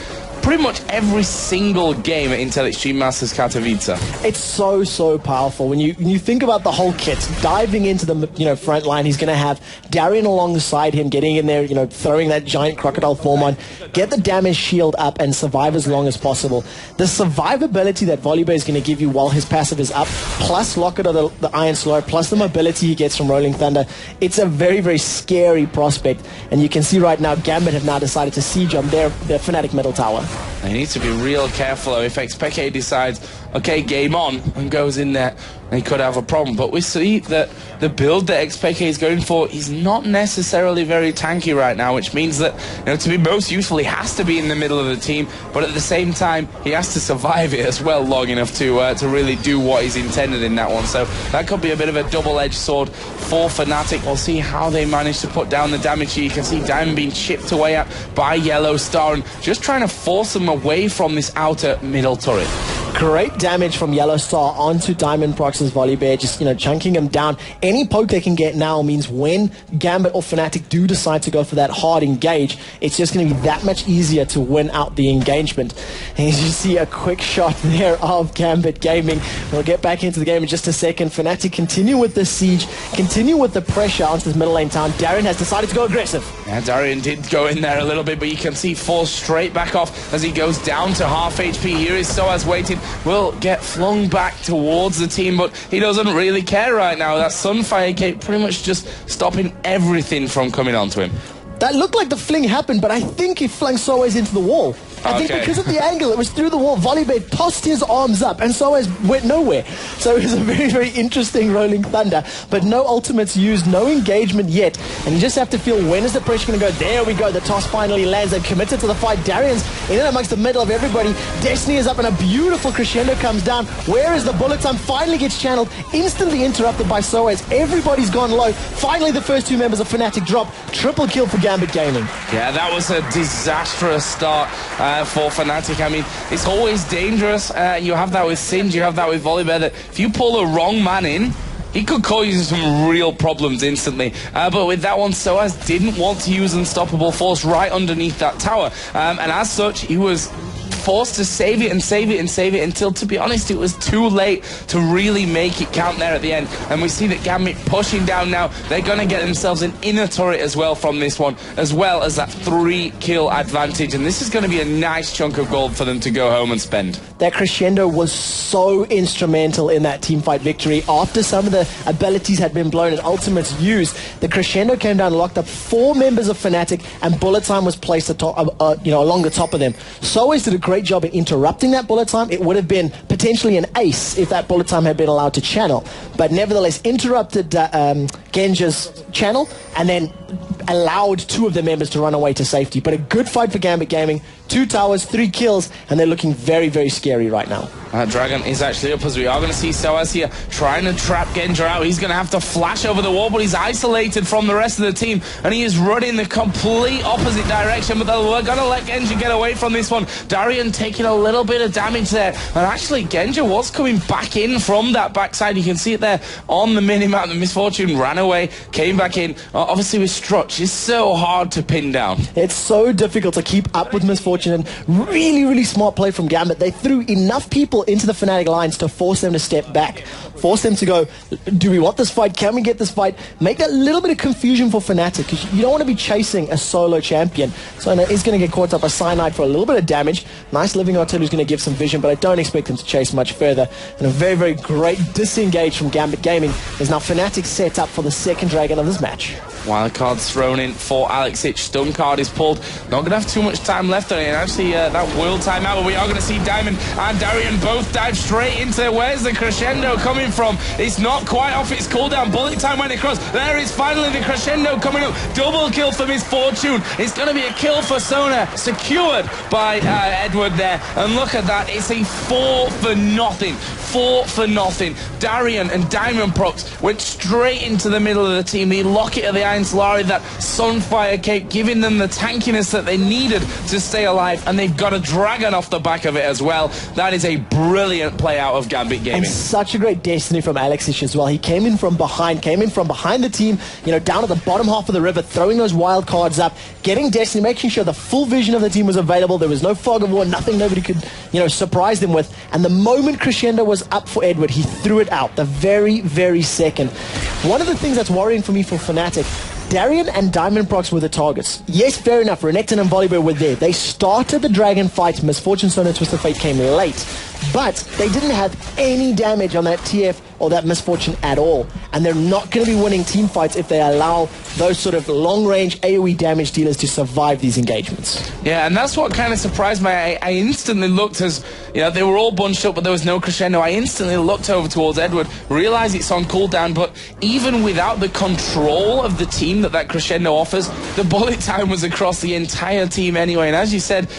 pretty much every single game at Intel Extreme Masters Katowice. It's so powerful when you think about the whole kit. Diving into the front line, he's going to have Darien alongside him, getting in there, throwing that giant crocodile form on, get the damage shield up, and survive as long as possible. The survivability that Volibear is going to give you while his passive is up, plus Locket of the Iron Slow, plus the mobility he gets from Rolling Thunder, it's a very scary prospect. And you can see right now, Gambit have now decided to siege on their Fnatic middle tower. They need to be real careful, though. If Xpeke decides, okay, game on, and goes in there, they could have a problem. But we see that the build that Xpeke is going for is not necessarily very tanky right now, which means that, to be most useful, he has to be in the middle of the team, but at the same time, he has to survive it as well long enough to really do what he's intended in that one. So that could be a bit of a double-edged sword for Fnatic. We'll see how they manage to put down the damage here. You can see Diamond being chipped away at by Yellow Star, and just trying to force them away from this outer middle turret. Great damage from Yellow Star onto Diamond Prox's Volibear, just, chunking him down. Any poke they can get now means when Gambit or Fnatic do decide to go for that hard engage, it's just going to be that much easier to win out the engagement. And as you see, a quick shot there of GambitGaming. We'll get back into the game in just a second. Fnatic continue with the siege, continue with the pressure onto this middle lane town. Darien has decided to go aggressive. Yeah, Darien did go in there a little bit, but you can see falls straight back off as he goes down to half HP. Here is Soaz waiting, will get flung back towards the team, but he doesn't really care right now. That Sunfire cape pretty much just stopping everything from coming onto him. That looked like the fling happened, but I think he flung Soaz into the wall. I think because of the angle, it was through the wall. Volibear tossed his arms up, and Soaz went nowhere. So it was a very interesting Rolling Thunder, but no ultimates used, no engagement yet, and you just have to feel, when is the pressure going to go? There we go, the toss finally lands. They've committed to the fight. Darien's in and amongst the middle of everybody. Destiny is up, and a beautiful crescendo comes down. Where is the bullet time? Finally gets channeled, instantly interrupted by Soaz. Everybody's gone low. Finally, the first 2 members of Fnatic drop. Triple kill for GambitGaming. Yeah, that was a disastrous start. for Fnatic. I mean, it's always dangerous. You have that with Singe, you have that with Volibear, that if you pull the wrong man in, he could cause you some real problems instantly. But with that one, Soaz didn't want to use Unstoppable Force right underneath that tower. And as such, he was forced to save it and save it and save it until, to be honest, it was too late to really make it count there at the end. And we see that Gambit pushing down now. They're going to get themselves an inner turret as well from this one, as well as that 3-kill advantage. And this is going to be a nice chunk of gold for them to go home and spend. That crescendo was so instrumental in that teamfight victory. After some of the abilities had been blown and ultimates used, the crescendo came down and locked up 4 members of Fnatic, and bullet time was placed atop, along the top of them. Soaz did a great job in interrupting that bullet time. It would have been potentially an ace if that bullet time had been allowed to channel, but nevertheless interrupted Genja's channel and then allowed 2 of the members to run away to safety. But a good fight for GambitGaming. 2 towers, 3 kills, and they're looking very, very scary right now. Dragon is actually up, as we are going to see Soaz here trying to trap Genja out. He's going to have to flash over the wall, but he's isolated from the rest of the team, and he is running the complete opposite direction. But we're going to let Genja get away from this one. Darian taking a little bit of damage there, and actually Genja was coming back in from that backside. You can see it there on the minimap. The Misfortune ran away, came back in. Obviously with Strutch, it's so hard to pin down. It's so difficult to keep up with Misfortune, and really, really smart play from Gambit. They threw enough people into the Fnatic lines to force them to step back, force them to go, do we want this fight? Can we get this fight? Make that little bit of confusion for Fnatic, because you don't want to be chasing a solo champion. So he's going to get caught up a cyanide for a little bit of damage. Nice living artillery is going to give some vision, but I don't expect him to chase much further. And a very, very great disengage from GambitGaming as now Fnatic set up for the second dragon of this match. Wildcard's thrown in for Alexic. Stun card is pulled. Not going to have too much time left on it. And actually, that will time out. But we are going to see Diamond and Darian both dive straight into where's the crescendo coming from. It's not quite off its cooldown. Bullet time went across. There is finally the crescendo coming up. Double kill for Misfortune. It's going to be a kill for Sona. Secured by Edward there. And look at that. It's a 4 for nothing. 4 for nothing. Darian and Diamond Prox went straight into the middle of the team. The Locket of the Iron Solari, that Sunfire Cape, giving them the tankiness that they needed to stay alive, and they've got a dragon off the back of it as well. That is a brilliant play out of GambitGaming. And such a great destiny from Alexic as well. He came in from behind the team, down at the bottom half of the river, throwing those wild cards up, getting destiny, making sure the full vision of the team was available. There was no fog of war, nothing nobody could, surprise them with. And the moment crescendo was up for Edward, he threw it out the very, very second. One of the things that's worrying for me for Fnatic, Darian and Diamond Prox were the targets. Yes, fair enough, Renekton and Volibear were there. They started the dragon fight. Misfortune, Sona, Twisted Fate came late. But they didn't have any damage on that TF or that Misfortune at all. And they're not going to be winning team fights if they allow those sort of long-range AoE damage dealers to survive these engagements. Yeah, and that's what kind of surprised me. I instantly looked as, they were all bunched up, but there was no crescendo. I instantly looked over towards Edward, realized it's on cooldown, but even without the control of the team that crescendo offers, the bullet time was across the entire team anyway. And as you said,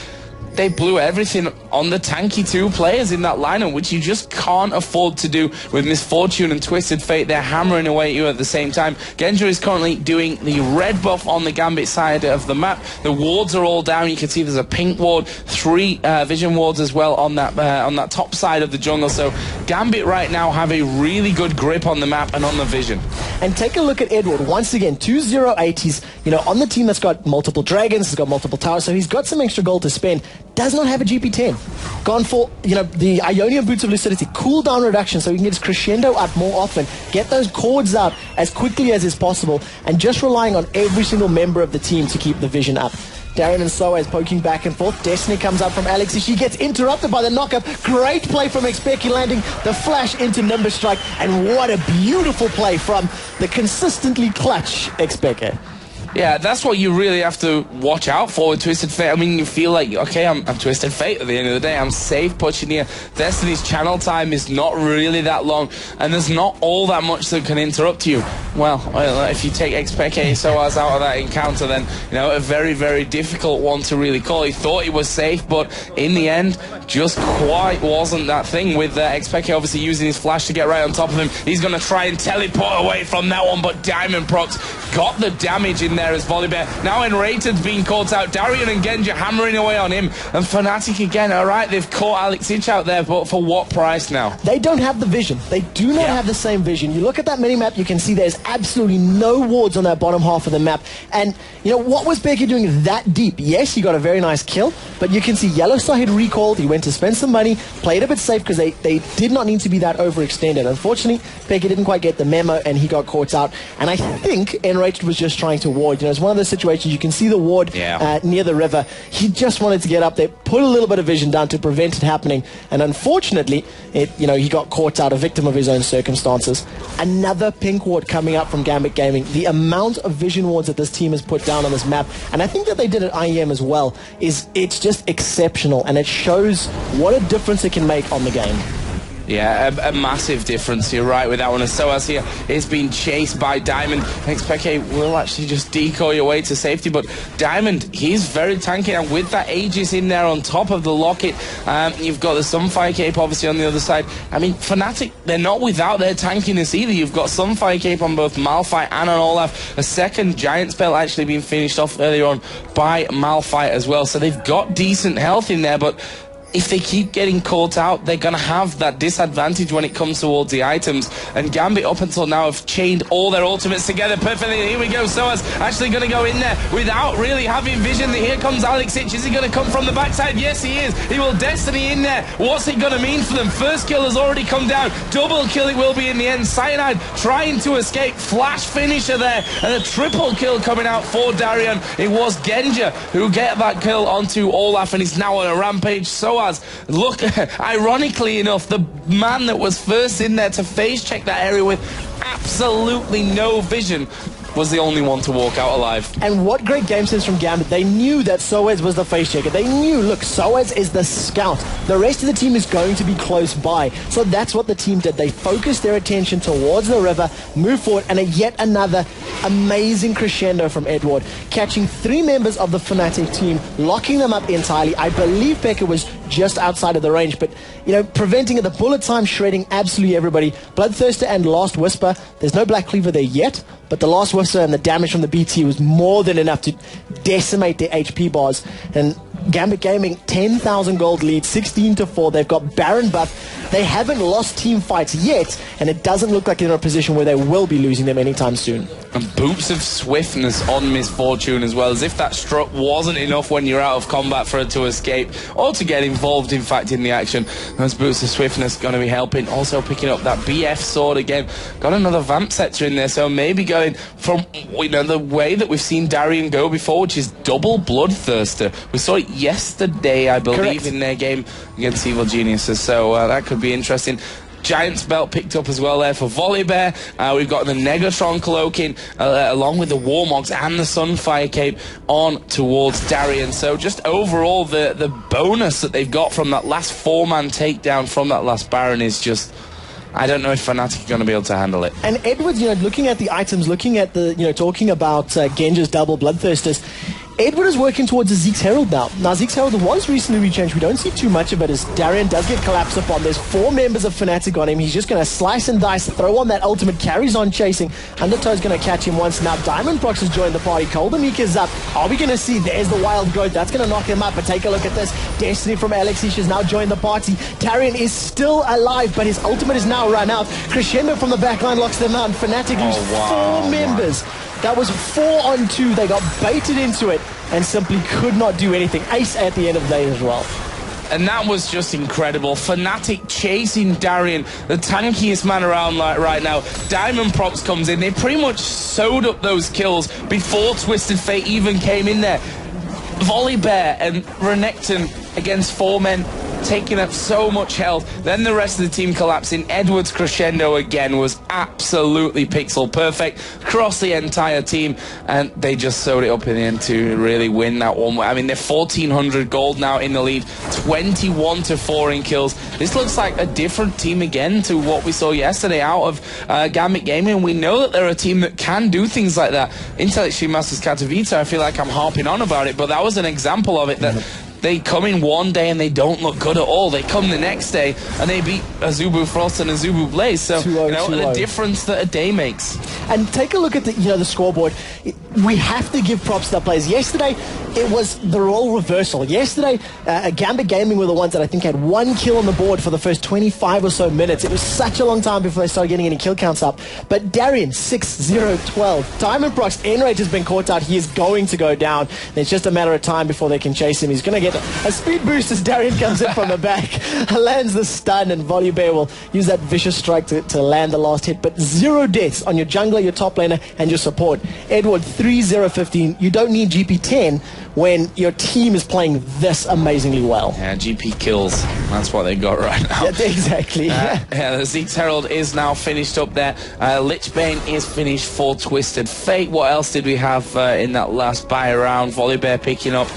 they blew everything on the tanky 2 players in that lineup, which you just can't afford to do with Misfortune and Twisted Fate. They're hammering away at you at the same time. Genja is currently doing the red buff on the Gambit side of the map. The wards are all down. You can see there's a pink ward, 3 vision wards as well on that top side of the jungle. So Gambit right now have a really good grip on the map and on the vision. And take a look at Edward. Once again, 2-0-8. He's, on the team that's got multiple dragons, has got multiple towers, so he's got some extra gold to spend. Does not have a GP10. Gone for, the Ionian Boots of Lucidity, cooldown reduction, so he can get his crescendo up more often, get those cords up as quickly as is possible, and just relying on every single member of the team to keep the vision up. Darian and Soaz poking back and forth. Destiny comes up from Alex. She gets interrupted by the knockup. Great play from Expeki, landing the flash into Nimbus Strike. And what a beautiful play from the consistently clutch Expeki. Yeah, that's what you really have to watch out for with Twisted Fate. I mean, you feel like, okay, I'm Twisted Fate at the end of the day. I'm safe pushing here. Destiny's channel time is not really that long, and there's not all that much that can interrupt you. Well, if you take Expeki Soaz out of that encounter, then, a very, very difficult one to really call. He thought he was safe, but in the end, just quite wasn't that thing with Expeki obviously using his flash to get right on top of him. He's going to try and teleport away from that one, but Diamond Prox got the damage in there as Volibear. Now Enrated's been caught out. Darian and Genja hammering away on him. And Fnatic again, alright, they've caught Alex Ich out there, but for what price now? They don't have the vision. They do not have the same vision. You look at that minimap, you can see there's absolutely no wards on that bottom half of the map. And, you know, what was Peke doing that deep? Yes, he got a very nice kill, but you can see Yellowstar had recalled. He went to spend some money, played a bit safe because they did not need to be that overextended. Unfortunately, Peke didn't quite get the memo and he got caught out. And I think Enraged was just trying to ward. You know, it's one of those situations, you can see the ward near the river. He just wanted to get up there, put a little bit of vision down to prevent it happening. And unfortunately, he got caught out, a victim of his own circumstances. Another pink ward coming up from GambitGaming. The amount of vision wards that this team has put down on this map, and I think that they did at IEM as well, it's just exceptional, and it shows what a difference it can make on the game. Yeah, a massive difference. You're right with that one. As Soaz here is being chased by Diamond. Thanks, Peke will actually just decoy away to safety, but Diamond, he's very tanky, and with that Aegis in there on top of the Locket, you've got the Sunfire Cape obviously on the other side. I mean, Fnatic, they're not without their tankiness either. You've got Sunfire Cape on both Malphite and on Olaf. A second Giant spell actually being finished off earlier on by Malphite as well. So they've got decent health in there, but if they keep getting caught out, they're going to have that disadvantage when it comes towards the items. And Gambit, up until now, have chained all their ultimates together perfectly. Here we go. Soaz actually going to go in there without really having vision. Here comes Alex Ich. Is he going to come from the backside? Yes, he is. He will Destiny in there. What's it going to mean for them? First kill has already come down. Double kill it will be in the end. Cyanide trying to escape. Flash finisher there. And a triple kill coming out for Darian. It was Genja who get that kill onto Olaf, and he's now on a rampage. Soaz, look, ironically enough, the man that was first in there to face check that area with absolutely no vision was the only one to walk out alive. And what great game sense from Gambit. They knew that Soaz was the face checker. They knew, look, Soaz is the scout. The rest of the team is going to be close by. So that's what the team did. They focused their attention towards the river, moved forward, and yet another amazing crescendo from Edward, catching 3 members of the Fnatic team, locking them up entirely. I believe Peke was just outside of the range, but, you know, preventing it, the bullet time, shredding absolutely everybody. Bloodthirster and Last Whisper, there's no Black Cleaver there yet, but the Last Whisper and the damage from the BT was more than enough to decimate their HP bars. And GambitGaming, 10,000 gold lead, 16-4. They've got Baron buff. They haven't lost team fights yet, and it doesn't look like they're in a position where they will be losing them anytime soon. And boots of swiftness on Misfortune as well, as if that strut wasn't enough when you're out of combat for her to escape or to get involved, in fact, in the action. Those boots of swiftness going to be helping. Also picking up that BF sword again. Got another Vamp Scepter in there, so maybe going from, you know, the way that we've seen Darian go before, which is double Bloodthirster. We saw it yesterday, I believe, correct, in their game against Evil Geniuses, so that could be interesting. Giant's belt picked up as well there for Volibear. We've got the Negatron cloaking along with the Warmogs and the Sunfire Cape on towards Darian. So just overall the bonus that they've got from that last 4-man takedown from that last Baron is just, I don't know if Fnatic are going to be able to handle it. And Edwards, you know, looking at the items, looking at the, you know, talking about Genja's double Bloodthirsters, Edward is working towards a Zeke's Herald now. Now, Zeke's Herald was recently rechanged. We don't see too much of it as Darian does get collapsed upon. There's 4 members of Fnatic on him. He's just going to slice and dice, throw on that ultimate, carries on chasing. Undertow's going to catch him once. Now, Diamond Prox has joined the party. Coldamik is up. Are we going to see? There's the Wild Growth. That's going to knock him up. But take a look at this. Destiny from Alex Ich has now joined the party. Darian is still alive, but his ultimate is now run out. Crescendo from the backline locks them out. Fnatic lose 4 members. That was 4-on-2. They got baited into it and simply could not do anything. Ace at the end of the day as well. And that was just incredible. Fnatic chasing Darian, the tankiest man around right now. Diamond Prox comes in. They pretty much sewed up those kills before Twisted Fate even came in there. Volibear and Renekton against 4 men, taking up so much health. Then the rest of the team collapsing. Edward's crescendo again was absolutely pixel perfect across the entire team, and they just sewed it up in the end to really win that one. I mean, they're 1,400 gold now in the lead, 21-4 in kills. This looks like a different team again to what we saw yesterday out of GambitGaming. We know that they're a team that can do things like that. Intel Extreme Masters Katowice, I feel like I'm harping on about it, but that was an example of it, that they come in one day and they don't look good at all. They come the next day and they beat Azubu Frost and Azubu Blaze. So, the difference that a day makes. And take a look at the scoreboard. We have to give props to the players. Yesterday, it was the role reversal. Yesterday, GambitGaming were the ones that I think had 1 kill on the board for the first 25 or so minutes. It was such a long time before they started getting any kill counts up. But Darien, 6-0-12. Diamond Prox, Enrage has been caught out. He is going to go down. And it's just a matter of time before they can chase him. He's going to get a speed boost as Darien comes in from the back. Lands the stun, and Volibear will use that vicious strike to land the last hit. But 0 deaths on your jungler, your top laner, and your support. Edward, 3-0-15. You don't need GP10 when your team is playing this amazingly well. Yeah, GP kills. That's what they got right now. Yeah, exactly. The Zeke's Herald is now finished up there. Lichbane is finished for Twisted Fate. What else did we have in that last buy round? Volibear picking up.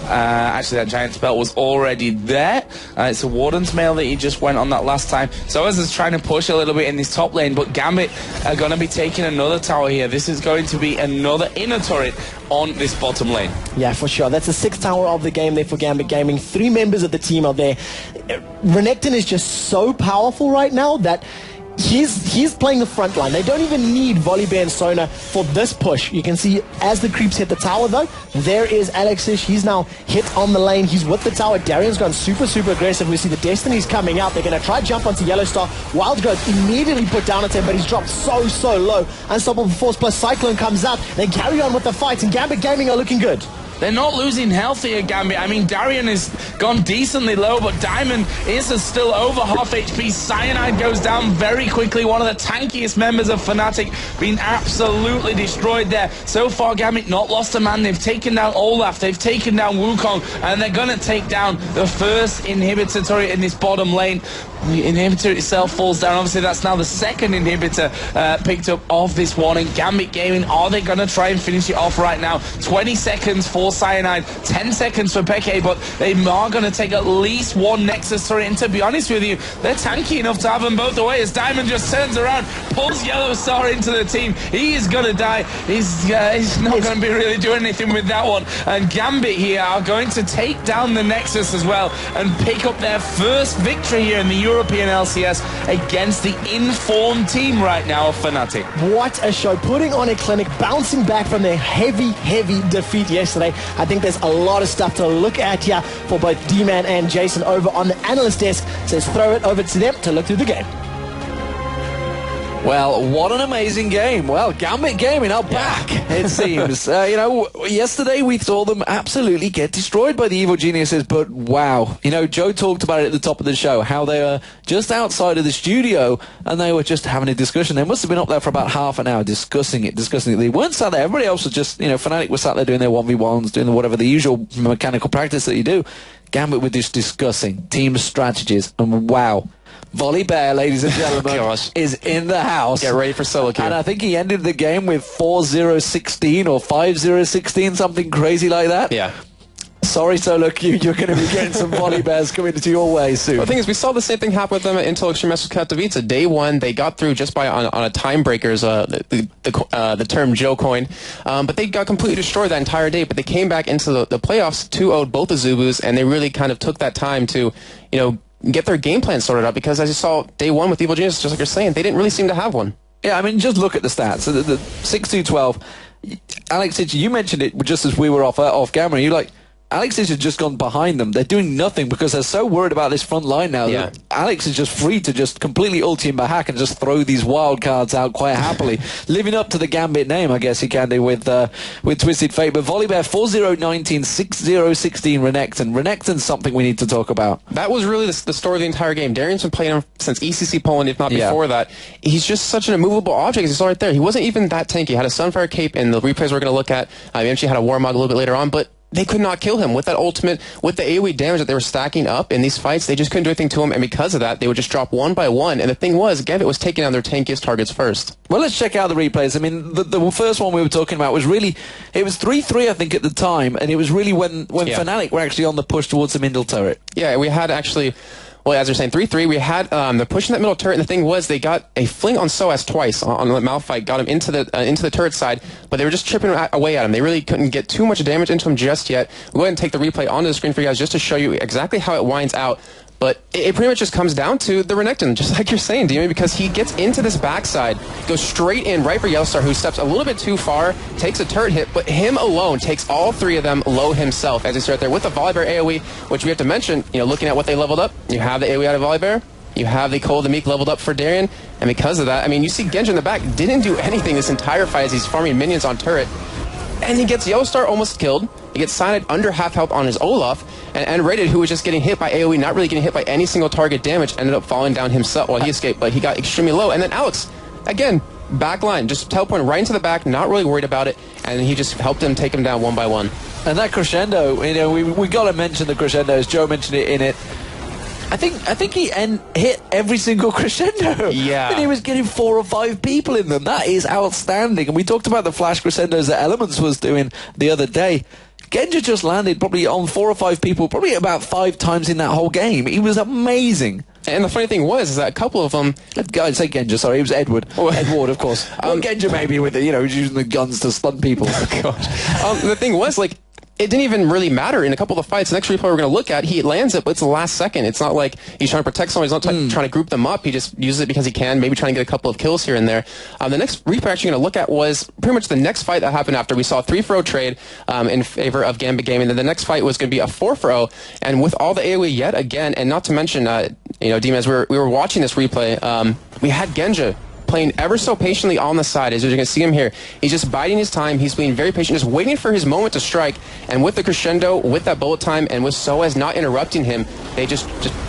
Actually, that Giant Spell was already there. It's a Warden's Mail that he just went on that last time. So as is trying to push a little bit in this top lane, but Gambit are going to be taking another tower here. This is going to be another inner turret on this bottom lane. Yeah, for sure. That's the 6th tower of the game there for GambitGaming. 3 members of the team are there. Renekton is just so powerful right now that he's playing the front line. They don't even need Volibear and Sona for this push. You can see as the creeps hit the tower, though, there is Alexish. He's now hit on the lane. He's with the tower. Darian's gone super aggressive. We see the Destinies coming out. They're going to try jump onto Yellowstar. Wild Growth immediately put down at him, but he's dropped so low. Unstoppable Force plus Cyclone comes out. They carry on with the fight, and GambitGaming are looking good. They're not losing health here, Gambit. I mean, Darien has gone decently low, but Diamond is still over half HP. Cyanide goes down very quickly. One of the tankiest members of Fnatic being absolutely destroyed there. So far, Gambit not lost a man. They've taken down Olaf. They've taken down Wukong, and they're going to take down the first inhibitor turret in this bottom lane. The inhibitor itself falls down. Obviously, that's now the 2nd inhibitor picked up of this one. And GambitGaming, are they going to try and finish it off right now? 20 seconds for Cyanide, 10 seconds for Peke, but they are going to take at least 1 Nexus turret. And to be honest with you, they're tanky enough to have them both away as Diamond just turns around, pulls Yellowstar into the team. He is going to die. He's not going to be really doing anything with that one. And Gambit here are going to take down the Nexus as well and pick up their first victory here in the European LCS against the informed team right now of Fnatic. What a show. Putting on a clinic, bouncing back from their heavy defeat yesterday. I think there's a lot of stuff to look at here for both D-Man and Jason over on the analyst desk. So let's throw it over to them to look through the game. Well, what an amazing game. Well, GambitGaming are back, it seems. Yesterday we saw them absolutely get destroyed by the Evil Geniuses, but wow. Joe talked about it at the top of the show, how they were just outside of the studio and they were just having a discussion. They must have been up there for about half an hour discussing it. They weren't sat there. Everybody else was just, Fnatic was sat there doing their 1v1s, doing whatever the usual mechanical practice that you do. Gambit were just discussing team strategies, and wow. Volibear, ladies and gentlemen, is in the house. Get ready for solo queue. And I think he ended the game with 4-0-16 or 5-0-16, something crazy like that. Yeah. Sorry, solo queue, you're going to be getting some Volibears coming into your way soon. Well, the thing is, we saw the same thing happen with them until Extreme Masters Katowice. Day 1, they got through just on a timebreakers, the term Joe coin. But they got completely destroyed that entire day. But they came back into the playoffs, 2-0'd both the Zubus, and they really kind of took that time to, get their game plan sorted out, because as you saw day 1 with Evil Genius, just like you're saying, they didn't really seem to have one. Yeah, I mean, just look at the stats. So the 6-2-12, Alex, you mentioned it just as we were off camera. You're like, Alex has just gone behind them. They're doing nothing because they're so worried about this front line now that Alex is just free to just completely ulti him by hack and just throw these wild cards out quite happily. Living up to the Gambit name, I guess he can do with Twisted Fate. But Volibear 4-0-19, 6-0-16 Renekton. Renekton's something we need to talk about. That was really the story of the entire game. Darian's been playing him since ECC Poland, if not before that. He's just such an immovable object, as you saw right there. He wasn't even that tanky. He had a Sunfire Cape in the replays we're going to look at. He actually had a Warmog a little bit later on, but they could not kill him with that ultimate, with the AoE damage that they were stacking up in these fights. They just couldn't do anything to him, and because of that, they would just drop one by one. And the thing was, Gambit was taking down their tankiest targets first. Well, let's check out the replays. I mean, the first one we were talking about was really, it was 3-3, I think, at the time, and it was really when Fnatic were actually on the push towards the middle turret. Yeah, we had actually... well, as you're saying, 3-3. We had they're pushing that middle turret, and the thing was they got a fling on SOAS twice on the Malphite, got him into the turret side, but they were just chipping away at him. They really couldn't get too much damage into him just yet. We'll go ahead and take the replay onto the screen for you guys just to show you exactly how it winds out. But it pretty much just comes down to the Renekton, just like you're saying, Demi, because he gets into this backside, goes straight in right for Yellowstar, who steps a little bit too far, takes a turret hit, but him alone takes all three of them low himself as he starts there with the Volibear AoE, which we have to mention, looking at what they leveled up, you have the AoE out of Volibear, you have the Cole of the Meek leveled up for Darien, and because of that, I mean, you see Genji in the back didn't do anything this entire fight as he's farming minions on turret, and he gets Yellowstar almost killed. He gets Cyanide under half health on his Olaf, and Rated, who was just getting hit by AoE, not really getting hit by any single target damage, ended up falling down himself. Well, he escaped, but he got extremely low. And then Alex, again, back line, just teleporting right into the back, not really worried about it, and he just helped him take him down one by one. And that crescendo, we got to mention the crescendo, as Joe mentioned it in it. I think he hit every single crescendo. Yeah. And he was getting 4 or 5 people in them. That is outstanding. And we talked about the flash crescendos that Elements was doing the other day. Genji just landed probably on 4 or 5 people, probably about 5 times in that whole game. He was amazing. And the funny thing was, is that a couple of them... I'd say Genji, sorry, it was Edward. Oh, Edward, of course. Genji maybe with using the guns to stun people. Oh, gosh. The thing was, it didn't even really matter in a couple of the fights. The next replay we're going to look at, he lands it, but it's the last second. It's not like he's trying to protect someone. He's not trying to group them up. He just uses it because he can, maybe trying to get a couple of kills here and there. The next replay we're actually going to look at was pretty much the next fight that happened after. We saw a 3-for-0 trade in favor of GambitGaming. Then the next fight was going to be a 4-for-0. And with all the AoE yet again, and not to mention, Deem, as we were watching this replay, we had Genji playing ever so patiently on the side. As you're going to see him here, he's just biding his time. He's being very patient, just waiting for his moment to strike. And with the crescendo, with that bullet time, and with SOAS not interrupting him, they just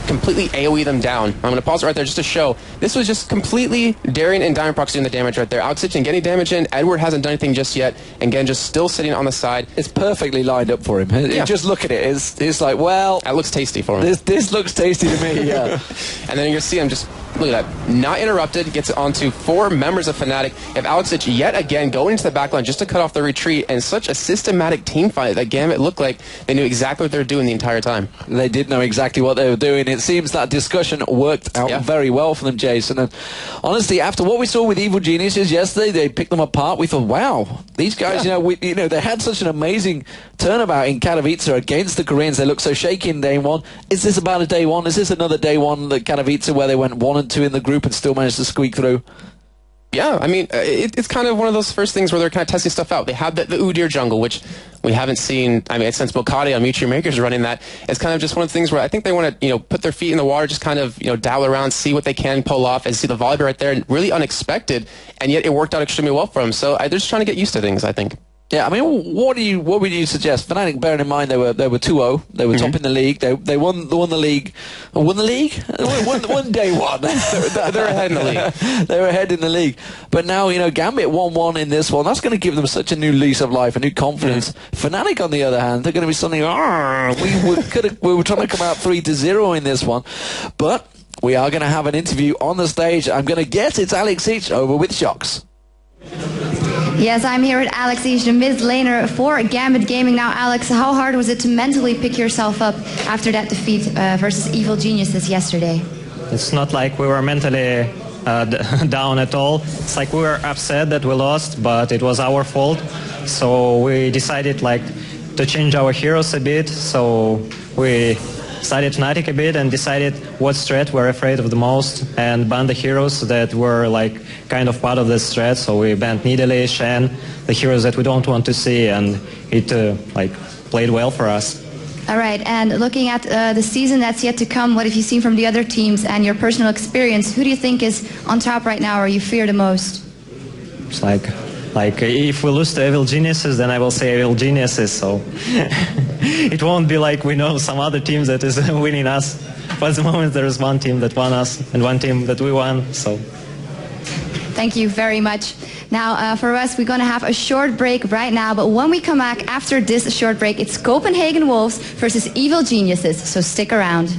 completely AoE them down. I'm going to pause it right there just to show. This was just completely Darien and Diamond Proxy doing the damage right there. Alex Itchin getting damage in. Edward hasn't done anything just yet. And again, just still sitting on the side. It's perfectly lined up for him. Yeah. Just look at it. It's like, well... That looks tasty for him. This looks tasty to me, yeah. And then you're going to see him just... Look at that. Not interrupted. Gets it onto 4 members of Fnatic. If Alex Itch yet again going into the backline just to cut off the retreat, and such a systematic team fight that Gambit looked like they knew exactly what they were doing the entire time. They did know exactly what they were doing. It seems that discussion worked out very well for them, Jason. And honestly, after what we saw with Evil Geniuses yesterday, they picked them apart. We thought, wow, these guys, they had such an amazing turnabout in Katowice against the Koreans. They looked so shaky in day one. Is this about a day one? Is this another day one that Katowice where they went 1 and 2 in the group and still managed to squeak through? Yeah, I mean, it's kind of one of those first things where they're kind of testing stuff out. They have the Udyr jungle, which we haven't seen, I mean, since Bokadi on Mutual Makers running that. It's kind of just one of the things where I think they want to, put their feet in the water, just kind of, dabble around, see what they can pull off, and see the Volibear right there, really unexpected, and yet it worked out extremely well for them. So they're just trying to get used to things, I think. Yeah, I mean, what would you suggest? Fnatic, bearing in mind they were 2-0, they were top in the league. They won the league. Won the league? One day one. They're ahead in the league. They were ahead in the league. But now, Gambit 1-1 in this one. That's going to give them such a new lease of life, a new confidence. Fnatic, on the other hand, they're going to be suddenly, we were trying to come out 3-0 in this one, but we are going to have an interview on the stage. I'm going to guess it's Alex Each over with Shocks. Yes, I'm here with Alex Each, the mid laner for GambitGaming. Now, Alex, how hard was it to mentally pick yourself up after that defeat versus Evil Geniuses yesterday? It's not like we were mentally down at all. It's like we were upset that we lost, but it was our fault. So we decided to change our heroes a bit. So we studied Fnatic a bit and decided what threat we're afraid of the most and banned the heroes that were kind of part of this threat. So we banned Nidalee, Shen, the heroes that we don't want to see, and it played well for us. All right, and looking at the season that's yet to come, what have you seen from the other teams and your personal experience? Who do you think is on top right now or you fear the most? It's like if we lose to Evil Geniuses, then I will say Evil Geniuses, so it won't be like we know some other teams that is winning us. But at the moment there is one team that won us and one team that we won, so. Thank you very much. Now, for us, we're going to have a short break right now, but when we come back after this short break, it's Copenhagen Wolves versus Evil Geniuses, so stick around.